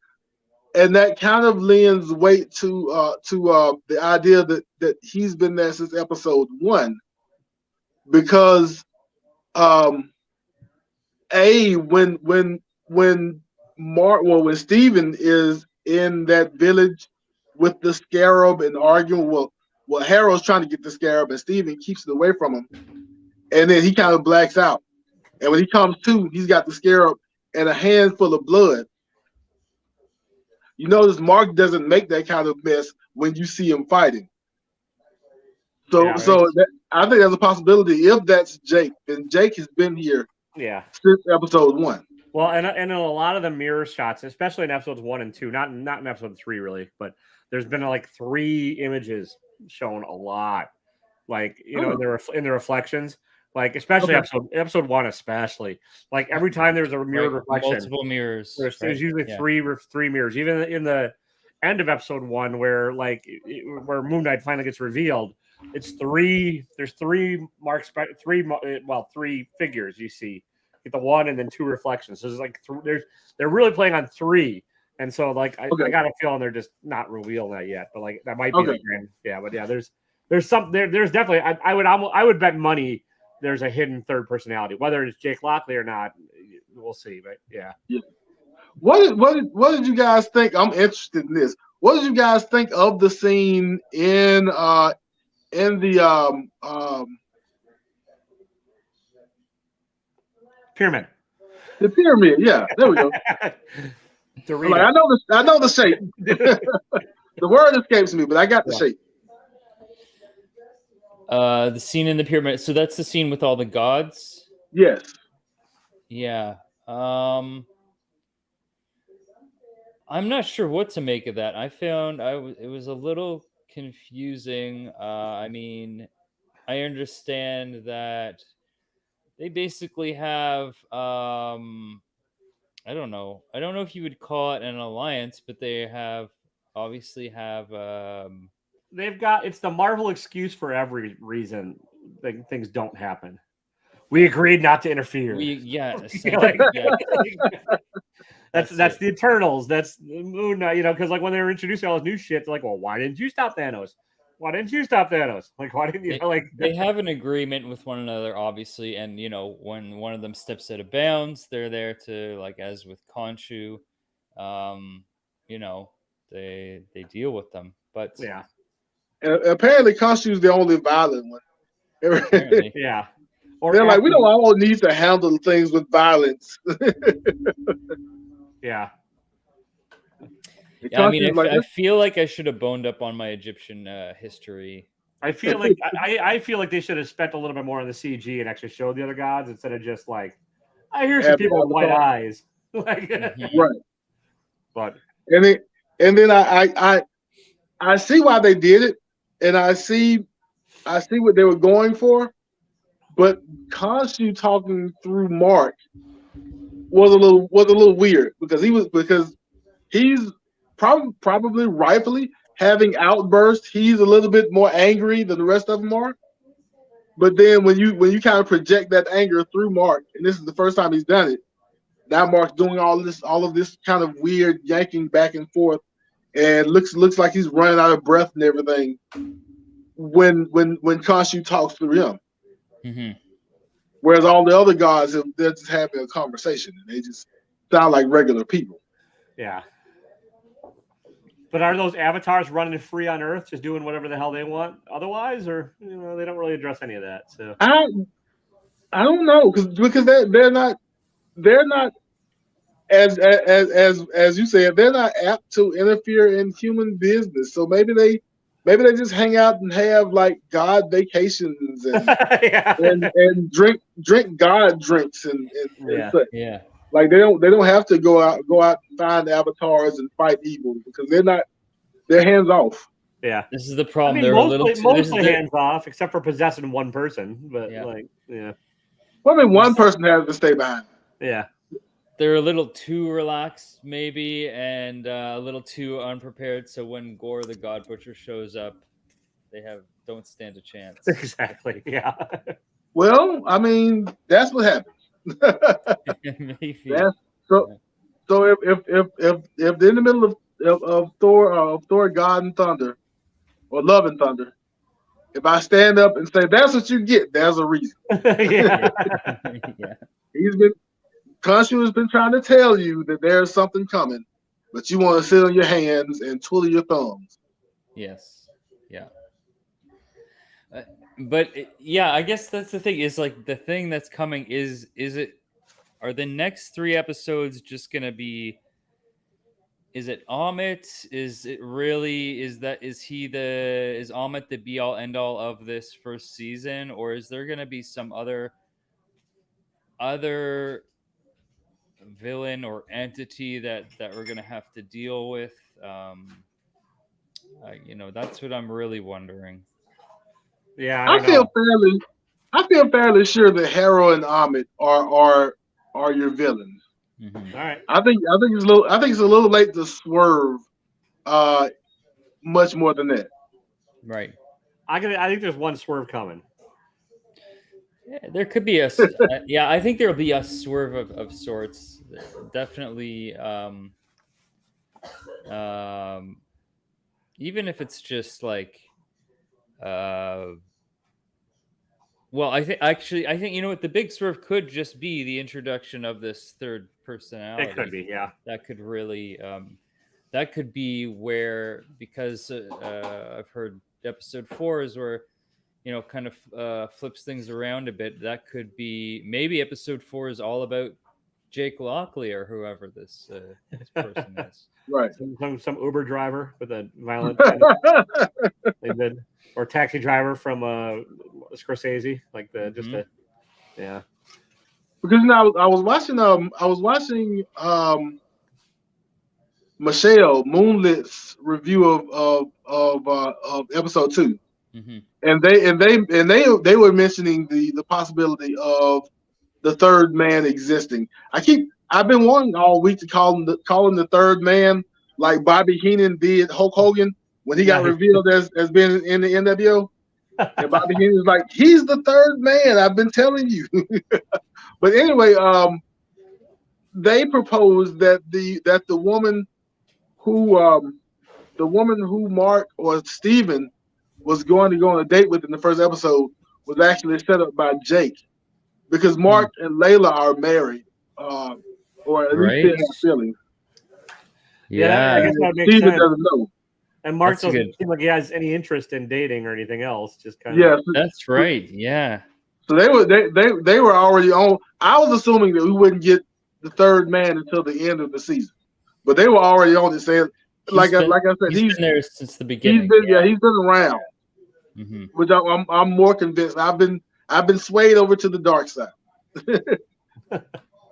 and that kind of lends weight to the idea that he's been there since episode 1, because when Steven is in that village with the scarab and arguing, well Harold's trying to get the scarab and Steven keeps it away from him, and then he kind of blacks out. And when he comes to, he's got the scarab and a handful of blood. You notice Mark doesn't make that kind of mess when you see him fighting. So, I think there's a possibility if that's Jake, then Jake has been here since episode 1. Well, and in a lot of the mirror shots, especially in episodes 1 and 2, not in episode 3 really, but there's been like 3 images shown a lot, like in the reflections. Like especially episode 1, especially like every time there's a mirror reflection, multiple mirrors. There's usually three mirrors. Even in the end of episode 1, where Moon Knight finally gets revealed, It's three. There's three three figures you see. Get the one and then two reflections. So there's like they're really playing on three, and so like I got a feeling they're just not revealing that yet. But like that might be the grand. Yeah, but yeah, there's there's definitely I would bet money there's a hidden third personality, whether it's Jake Lockley or not. We'll see, but yeah. What did you guys think? I'm interested in this. What did you guys think of the scene in the pyramid? The pyramid, yeah. There we go. Like, I know the shape. The word escapes me, but I got the shape. The scene in the pyramid. So that's the scene with all the gods? Yes. Yeah. I'm not sure what to make of that. I found it was a little confusing. I mean, I understand that they basically have I don't know if you would call it an alliance, but they obviously have they've got, it's the Marvel excuse for every reason things don't happen. We agreed not to interfere. That's the Eternals. That's the Moon Knight, because like when they were introducing all this new shit, they're like, well, why didn't you stop Thanos? Why didn't you stop Thanos? Like, why didn't you? They have an agreement with one another, obviously, and when one of them steps out of bounds, they're there to, like, as with Khonshu, they deal with them. But yeah, apparently Khonshu's the only violent one. Yeah. Or they're like, we don't all need to handle things with violence. Yeah. Yeah, I mean, I feel like I should have boned up on my Egyptian history. I feel like I feel like they should have spent a little bit more on the CG and actually showed the other gods instead of just like, I hear some people with white eyes. Like, right. But and then I see why they did it, and I see what they were going for, but Khonshu talking through Mark was a little weird because he's probably rightfully having outbursts. He's a little bit more angry than the rest of them are. But then when you kind of project that anger through Mark, and this is the first time he's done it, now Mark's doing all of this kind of weird yanking back and forth, and looks like he's running out of breath and everything. When Khonshu talks through him, mm-hmm. Whereas all the other gods, they're just having a conversation and they just sound like regular people. Yeah. But are those avatars running free on Earth, just doing whatever the hell they want otherwise, or they don't really address any of that? So I don't know because they're not as you said, they're not apt to interfere in human business. So maybe they just hang out and have like god vacations and and drink god drinks and such. Yeah. Like they don't have to go out and find avatars and fight evil because they're hands off. Yeah, this is the problem. I mean, mostly hands off, except for possessing one person. But Well, I mean, one person has to stay behind. Yeah, they're a little too relaxed, maybe, and a little too unprepared. So when Gore the God Butcher shows up, they don't stand a chance. Exactly. Yeah. Well, I mean, that's what happens. Maybe. So if they're in the middle of Thor, God and Thunder, or Love and Thunder, if I stand up and say that's what you get, there's a reason. Yeah. Khonshu has been trying to tell you that there's something coming, but you want to sit on your hands and twiddle your thumbs. Yes. Yeah. But I guess that's the thing. Is like the thing that's coming are the next 3 episodes just gonna be? Is it Amit? Is it really? Is Amit the be all end all of this first season, or is there gonna be some other villain or entity that we're gonna have to deal with? That's what I'm really wondering. Yeah, I feel fairly sure that Harrow and Amit are your villains. Mm-hmm. All right. I think it's a little late to swerve much more than that. Right. I think there's one swerve coming. Yeah, there could be a yeah. I think there'll be a swerve of sorts. Definitely. Even if it's just like, well, I think you know what, the big swerve could just be the introduction of this third personality. It could be, yeah. That could really, that could be where, because I've heard episode 4 is where, you know, kind of flips things around a bit. That could be, maybe episode 4 is all about Jake Lockley or whoever this person is. Right. Some Uber driver with a violent they did, or taxi driver from Scorsese, like the just a yeah. Because now I was watching Michelle Moonlit's review of episode 2, and they were mentioning the possibility of the third man existing. I've been wanting all week to call him the third man, like Bobby Heenan did Hulk Hogan when he got revealed as being in the NWO. And Bobby Heenan was like, he's the third man. I've been telling you. But anyway, they proposed that the woman who Mark or Steven was going to go on a date with in the first episode was actually set up by Jake, because Mark and Layla are married, or at least they have feelings. Yeah, I guess that makes Steven sense. doesn't know. And Mark doesn't seem like he has any interest in dating or anything else. Just kind of. Yeah, that's right. Yeah. So they were already on. I was assuming that we wouldn't get the third man until the end of the season, but they were already on it, saying like I said, he's been there since the beginning. He's been around, which I'm more convinced. I've been swayed over to the dark side.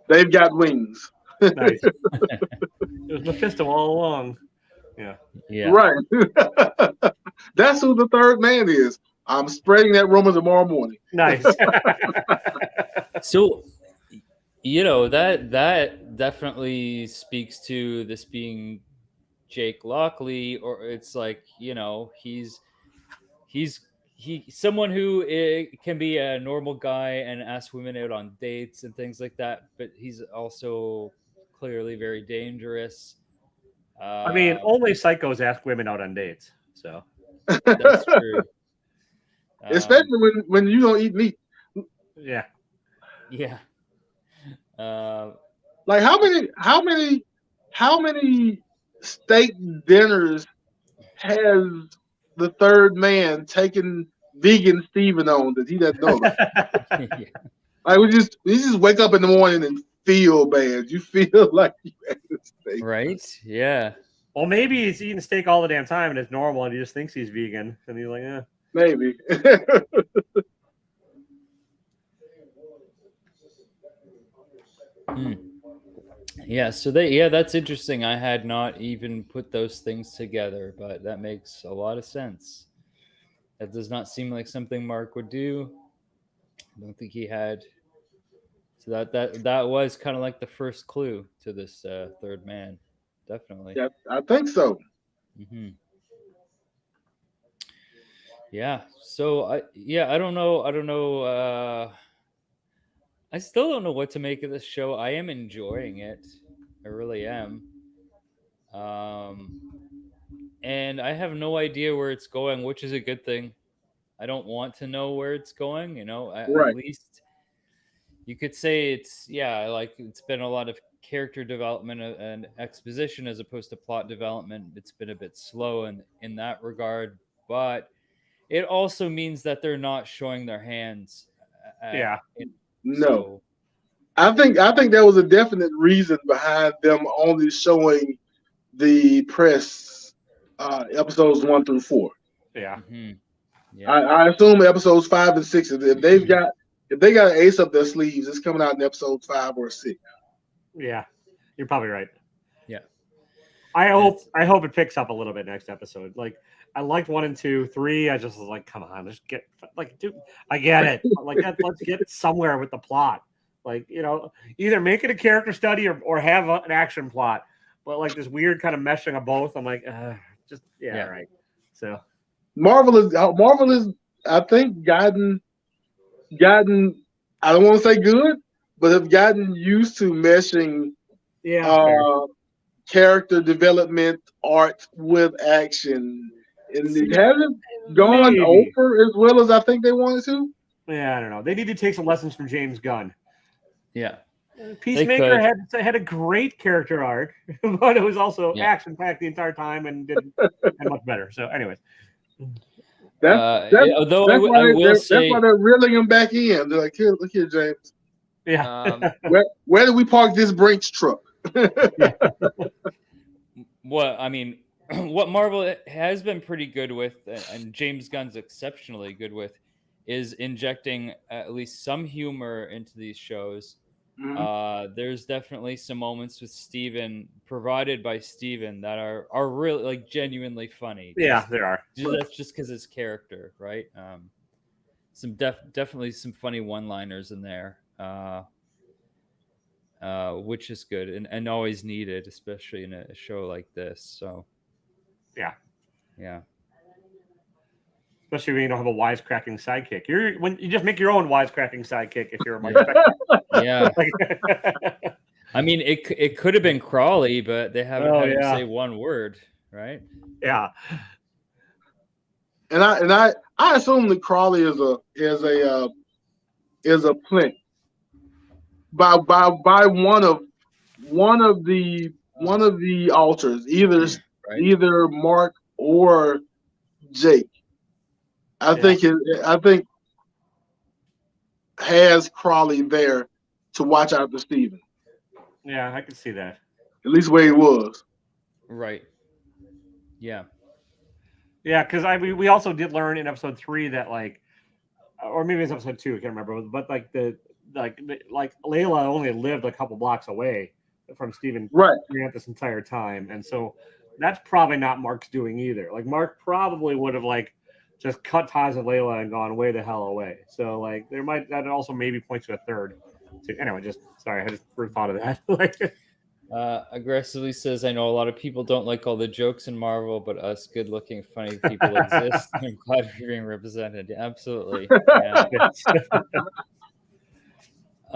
They've got wings. Nice. It was Mephisto all along. Yeah. Yeah. Right. That's who the third man is. I'm spreading that rumor tomorrow morning. Nice. So, you know, that definitely speaks to this being Jake Lockley, or it's like, you know, he's someone who can be a normal guy and ask women out on dates and things like that, but he's also clearly very dangerous. I mean, only psychos ask women out on dates, so that's true. Especially when you don't eat meat. Yeah. Yeah. Like how many steak dinners has the third man taken vegan Steven on that he doesn't know about? Yeah. Like you just wake up in the morning and feel bad. You feel like you ate a steak. Right? Yeah. Well, maybe he's eating steak all the damn time and it's normal and he just thinks he's vegan and he's like, eh. Maybe. Yeah, so that's interesting. I had not even put those things together, but that makes a lot of sense. That does not seem like something Mark would do. I don't think he had. So that was kind of like the first clue to this third man. Definitely. Yeah, I think so. Yeah. So I don't know. I still don't know what to make of this show. I am enjoying it. I really am. And I have no idea where it's going, which is a good thing. I don't want to know where it's going, you know. Right. At least you could say it's been a lot of character development and exposition as opposed to plot development. It's been a bit slow in that regard, but it also means that they're not showing their hands. No. I think there was a definite reason behind them only showing the press episodes 1 through 4. Yeah. Yeah. I assume episodes 5 and 6, if they got an ace up their sleeves, it's coming out in episode 5 or 6. Yeah, you're probably right. Yeah. I hope it picks up a little bit next episode. Like, I liked 1 and 2, 3. I just was like, come on, let's get dude. I get it. Like, let's get somewhere with the plot. Like, you know, either make it a character study or have an action plot. But like this weird kind of meshing of both, I'm like, all right. So. Marvel is I think gotten I don't want to say good, but have gotten used to meshing character development, art with action, and it hasn't gone over as well as I think they wanted to. Yeah, I don't know. They need to take some lessons from James Gunn. Yeah. Peacemaker had a great character arc, but it was also action packed the entire time and didn't much better. So, anyways, that's why they're reeling him back in. They're like, here, look here, James. Yeah. Where did we park this Brinks truck? What Marvel has been pretty good with, and James Gunn's exceptionally good with, is injecting at least some humor into these shows. Mm-hmm. There's definitely some moments with Steven, provided by Steven, that are really like genuinely funny. Yeah, there are. That's just because it's character, right? Some definitely some funny one-liners in there, which is good and always needed, especially in a show like this. So, yeah. Especially when you don't have a wisecracking sidekick. When you just make your own wisecracking sidekick if you're a Mark. Yeah. I mean, it could have been Crawley, but they haven't had him say one word, right? Yeah. And I assume that Crawley is a plant by one of the alters, either Mark or Jake. I think has Crawley there to watch out for Steven. Yeah, I can see that. At least where he was. Right. Yeah. Yeah, because we also did learn in episode 3 that or maybe it's episode 2, I can't remember, but Layla only lived a couple blocks away from Steven Grant this entire time, and so that's probably not Mark's doing either. Like Mark probably would have just cut ties with Layla and gone way the hell away. So that also maybe points to a third. Anyway, sorry, I just thought of that. Aggressively says, I know a lot of people don't like all the jokes in Marvel, but us good-looking, funny people exist. I'm glad you're being represented. Absolutely. Yeah.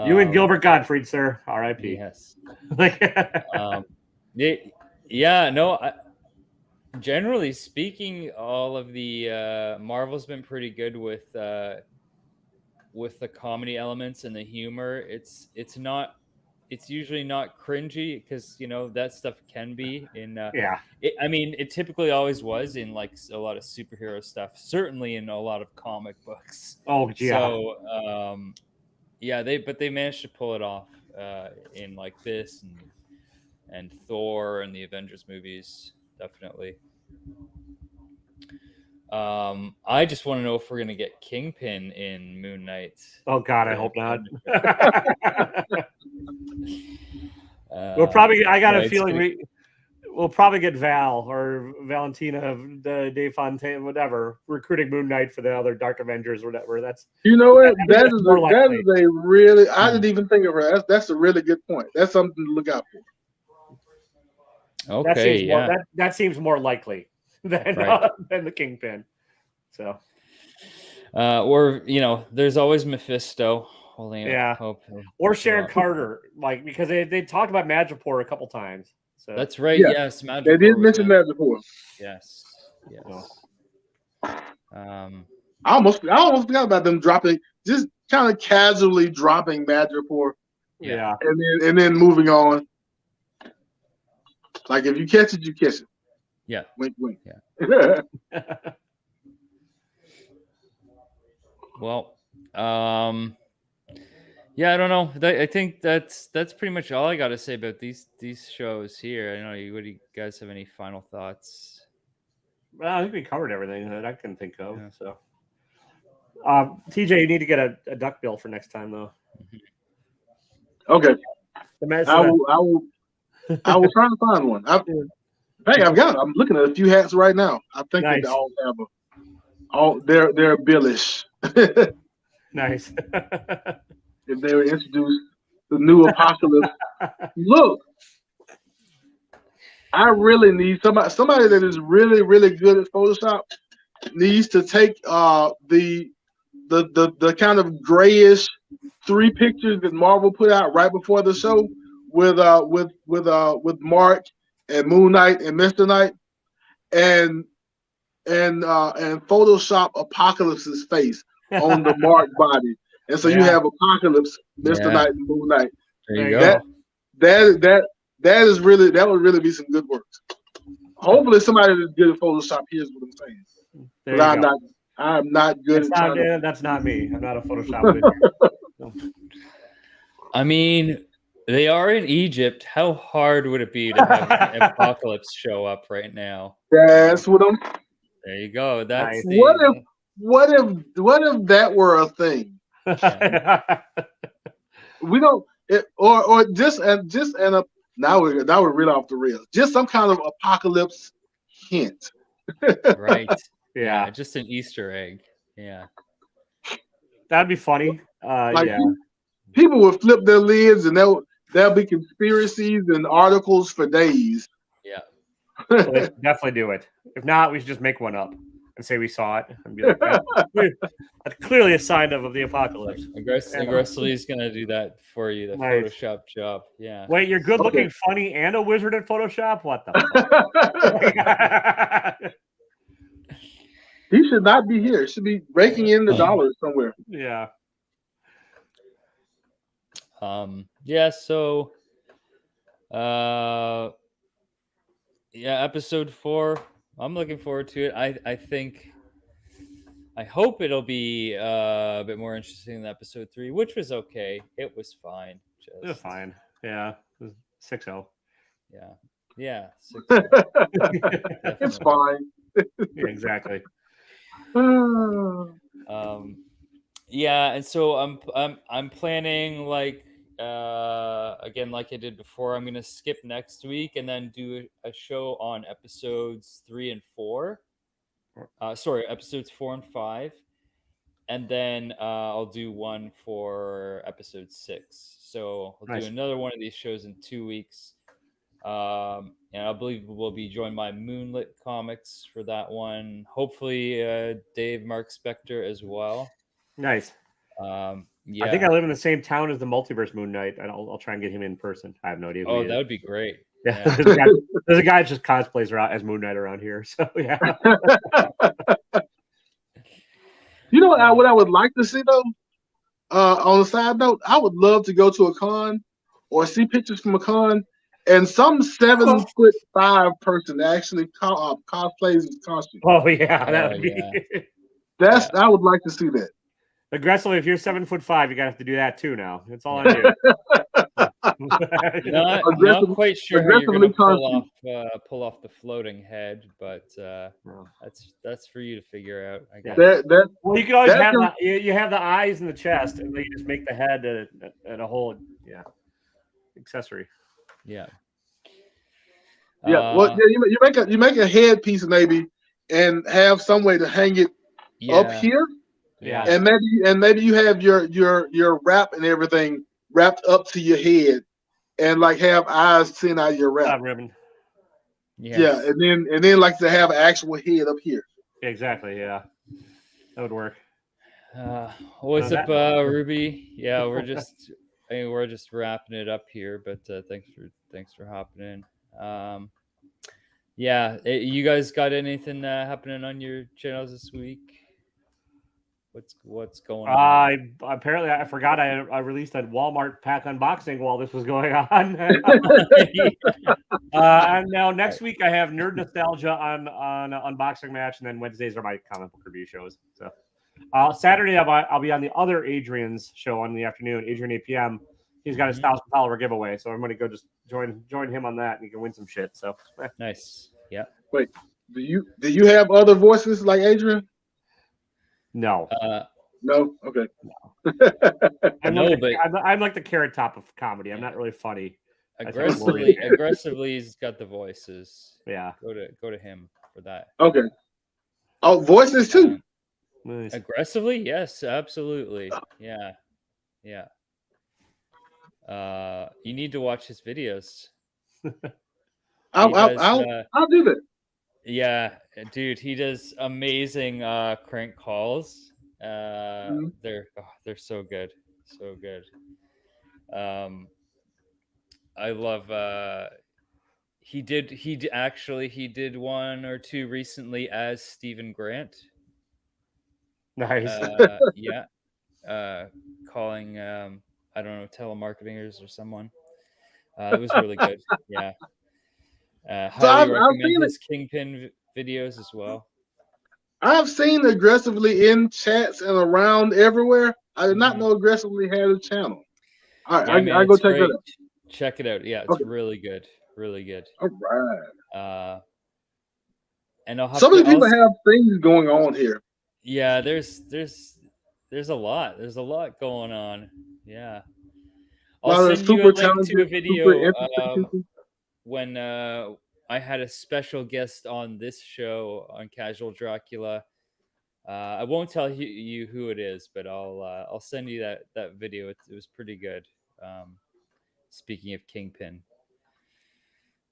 You and Gilbert Gottfried, sir. R.I.P. Yes. Generally speaking, all of the Marvel's been pretty good with the comedy elements and the humor. It's usually not cringy because that stuff can be in it typically always was in a lot of superhero stuff, certainly in a lot of comic books. So they managed to pull it off in this and Thor and the Avengers movies, definitely. I just want to know if we're gonna get Kingpin in Moon Knight. Oh God, I hope not. We'll probably. I got a feeling we'll probably get Val or Valentina, Dave Fontaine, whatever, recruiting Moon Knight for the other Dark Avengers or whatever. That's what that is a really. I didn't even think of her. That's a really good point. That's something to look out for. Okay, that seems more likely than the Kingpin. So, or there's always Mephisto. Hope. Or Sharon Carter, because they talked about Madripoor a couple times. So that's right. Yes, Madripoor. They did mention Madripoor. Yes. I almost forgot about them dropping, just kind of casually dropping Madripoor. Yeah, and then moving on. Like if you catch it, you catch it. Yeah. Wink, wink. Yeah. Well, I don't know. I think that's pretty much all I got to say about these shows here. I don't know. What do you guys have any final thoughts? Well, I think we covered everything that I can think of. Yeah. So, TJ, you need to get a duck bill for next time, though. Okay. I will try to find one. I've got it. I'm looking at a few hats right now. I think they all have they're billish. Nice. If they were introduced the new apocalypse. Look, I really need somebody that is really, really good at Photoshop needs to take the kind of grayish 3 pictures that Marvel put out right before the show with Mark and Moon Knight and Mr. Knight and Photoshop Apocalypse's face on the Mark body. And so you have Apocalypse, Mr. Knight, and Moon Knight. There you go. That would really be some good work. Hopefully somebody that's good at Photoshop hears what I'm saying. But I'm not good at that's not me. I'm not a Photoshop wizard. I mean, they are in Egypt. How hard would it be to have Apocalypse show up right now? That's what I'm. There you go. That's nice. What if that were a thing? We don't. Now we're really off the rails. Just some kind of apocalypse hint. Right. Yeah. Just an Easter egg. Yeah. That'd be funny. People would flip their lids and there'll be conspiracies and articles for days. Yeah. So let's definitely do it. If not, we should just make one up and say we saw it and be like, that's clearly a sign of the apocalypse. Aggressively is going to do that for you, the Photoshop job. Yeah. Wait, you're good looking, funny, and a wizard at Photoshop? What the fuck? He should not be here. He should be raking in the dollars somewhere. Yeah. So episode 4. I'm looking forward to it. I hope it'll be a bit more interesting than episode 3, which was okay. It was fine. It was fine. Yeah. It was 6-0. Yeah. 6-0. It's fine. Yeah, exactly. And so I'm planning again, like I did before, I'm gonna skip next week and then do a show on episodes 3 and 4. Episodes 4 and 5, and then I'll do one for episode 6. So I'll do another one of these shows in 2 weeks. And I believe we'll be joined by Moonlit Comics for that one. Hopefully, Dave Mark Spector as well. Nice. I think I live in the same town as the Multiverse Moon Knight, and I'll try and get him in person. I have no idea. That would be great. Yeah. There's a guy that just cosplays as Moon Knight around here. So yeah. You know what I would like to see though? On a side note, I would love to go to a con or see pictures from a con and some 7'5" person actually cosplays his costume. Oh yeah, that would be. I would like to see that. Aggressively, if you're 7'5", you gotta have to do that too. Now that's all I do. not quite sure how you're going to pull off the floating head, but that's for you to figure out. I guess. Well, you can always have you have the eyes and the chest, and then you just make the head and a whole accessory. Yeah. You make a headpiece maybe, and have some way to hang it up here. Yeah. And maybe you have your wrap and everything wrapped up to your head, and like have eyes seeing out of your wrap. Ribbon. Yes. Yeah, and then like to have an actual head up here. Exactly. Yeah, that would work. What's up, Ruby? Yeah, we're just wrapping it up here, but thanks for hopping in. You guys got anything happening on your channels this week? What's going on? Apparently I forgot I released a Walmart pack unboxing while this was going on. And now next week I have Nerd Nostalgia on unboxing match, and then Wednesdays are my comic book review shows. So Saturday I'll be on the other Adrian's show in the afternoon, Adrian 8 p.m. He's got his 1,000 follower giveaway, so I'm gonna go just join him on that, and you can win some shit. So nice. Yeah. Wait, do you have other voices like Adrian? No. No. Okay. No. I'm like the Carrot Top of comedy. I'm not really funny. Aggressively, he's got the voices. Yeah. Go to him for that. Okay. Oh, voices too. Nice. Aggressively, yes, absolutely. Yeah. You need to watch his videos. I'll do that. Yeah, dude, he does amazing crank calls. They're so good, so good. I love. He did one or two recently as Stephen Grant. Nice. Yeah, calling I don't know, telemarketers or someone. It was really good. Yeah. So Highly I've recommend seen it. his Kingpin videos as well. I've seen aggressively in chats and around everywhere. I did not know aggressively had a channel. Yeah, man, I go it's check that great. out. Check it out. Yeah, it's Okay. really good. Really good. All right. And I'll have So many to people also have things going on here. yeah, there's a lot. There's a lot going on. Yeah. A I'll lot of send you a super link to a talented, super video interesting people. when I had a special guest on this show on Casual Dracula. I won't tell you who it is, but I'll send you that video. It was pretty good. Speaking of Kingpin.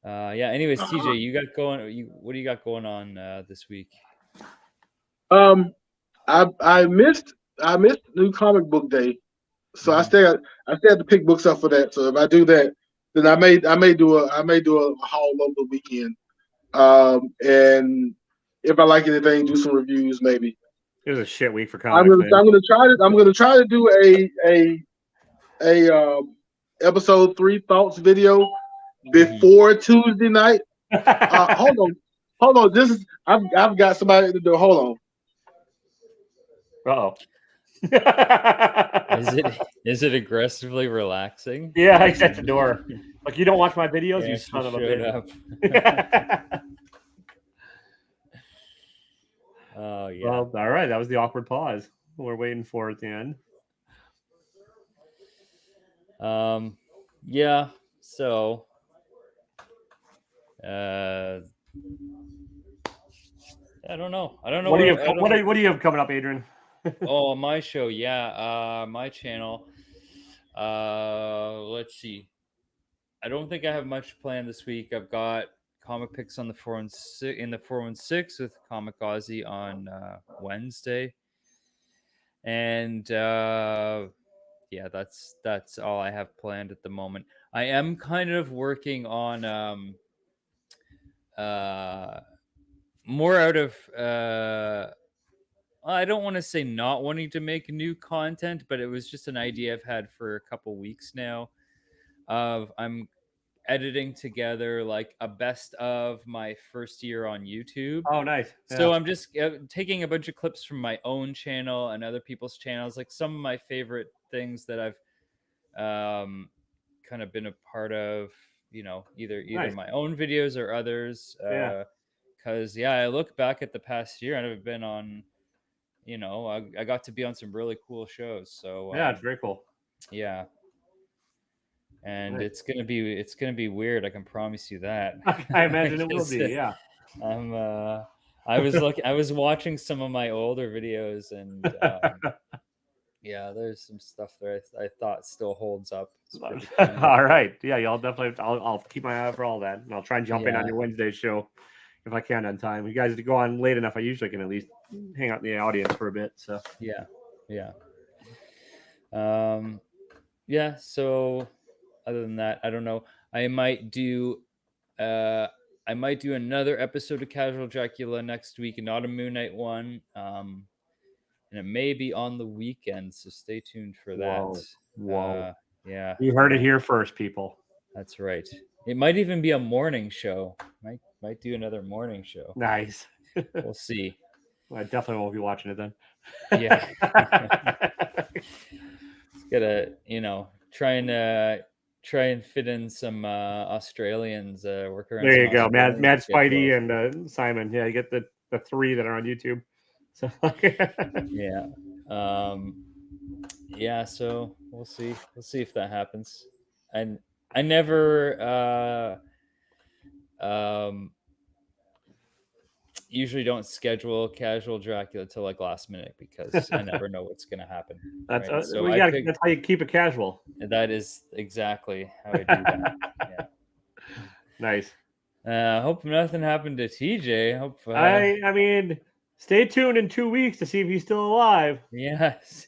Yeah. Anyways, TJ, you got going. What do you got going on this week? I missed New Comic Book Day, so I still have to pick books up for that. So if I do that, then I may do a haul over the weekend. And if I like anything, do some reviews maybe. It was a shit week for comics. I'm gonna try to do a episode 3 thoughts video before Tuesday night. Hold on. This is I've got somebody at the door. Hold on. Is it aggressively relaxing? Yeah, he's at the door. Like, you don't watch my videos, you son of a bitch. Oh yeah. Well, all right. That was the awkward pause we're waiting for at the end. Yeah. So, I don't know. What do you have coming up, Adrian? Oh, my show. Yeah. My channel. Let's see. I don't think I have much planned this week. I've got comic picks on the 416 with Comic Aussie on Wednesday, and yeah, that's all I have planned at the moment. I am kind of working on more out of I don't want to say not wanting to make new content, but it was just an idea I've had for a couple weeks now. I'm editing together like a best of my first year on YouTube. Oh, nice. Yeah. So I'm just taking a bunch of clips from my own channel and other people's channels, like some of my favorite things that I've kind of been a part of, either nice. My own videos or others. Because I look back at the past year and I've been on, I got to be on some really cool shows. So yeah, it's very cool. Yeah. And nice. It's gonna be weird. I can promise you that. I imagine it will be. Yeah. I was watching some of my older videos, and yeah, there's some stuff there I thought still holds up. All right. Yeah, y'all definitely. I'll keep my eye out for all that, and I'll try and jump in on your Wednesday show if I can on time. You guys go on late enough. I usually can at least hang out in the audience for a bit. So yeah. Yeah. So. Other than that, I don't know. I might do another episode of Casual Dracula next week, and not a Moon Knight one. And it may be on the weekend, so stay tuned for that. Whoa. Yeah. You heard it here first, people. That's right. It might even be a morning show. Might do another morning show. Nice. We'll see. I definitely won't be watching it then. Yeah. It's gotta, try and fit in some Australians work around. There you go, Mad Spidey and Simon. Yeah, you get the 3 that are on YouTube. So yeah, yeah. So we'll see if that happens. And I never usually don't schedule Casual Dracula till like last minute because I never know what's gonna happen. That's right? That's how you keep it casual. That is exactly how I do that. Yeah. Nice. Hope nothing happened to TJ. Hope. I mean, stay tuned in 2 weeks to see if he's still alive. Yes.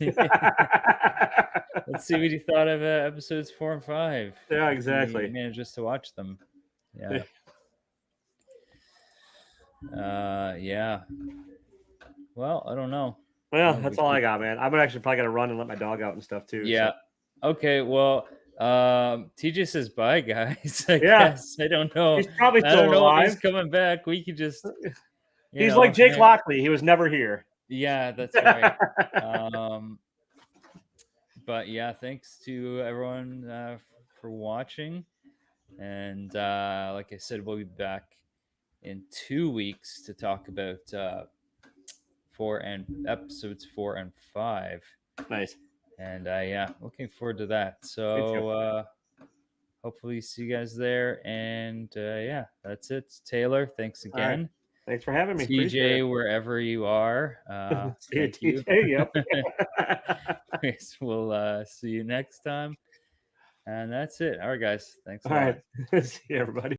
Let's see what he thought of episodes 4 and 5. Yeah, if exactly. he manages to watch them. Yeah. Yeah. Well, I don't know. Well, that's all I got, man. I'm actually probably gonna run and let my dog out and stuff too. Yeah. So. Okay. Well, TJ says bye, guys. I guess I don't know. He's probably still I don't know alive. if he's coming back. We could just. He's like Jake Lockley. He was never here. Yeah, that's right. But yeah, thanks to everyone for watching. And like I said, we'll be back in 2 weeks to talk about episodes 4 and 5. Nice. And yeah, looking forward to that. So hopefully see you guys there. And yeah, that's it. Taylor, thanks again. Right. Thanks for having me. TJ, wherever you are. Thank you. TJ, yep. We'll see you next time. And that's it. All right, guys. Thanks a lot. All right. See you, everybody.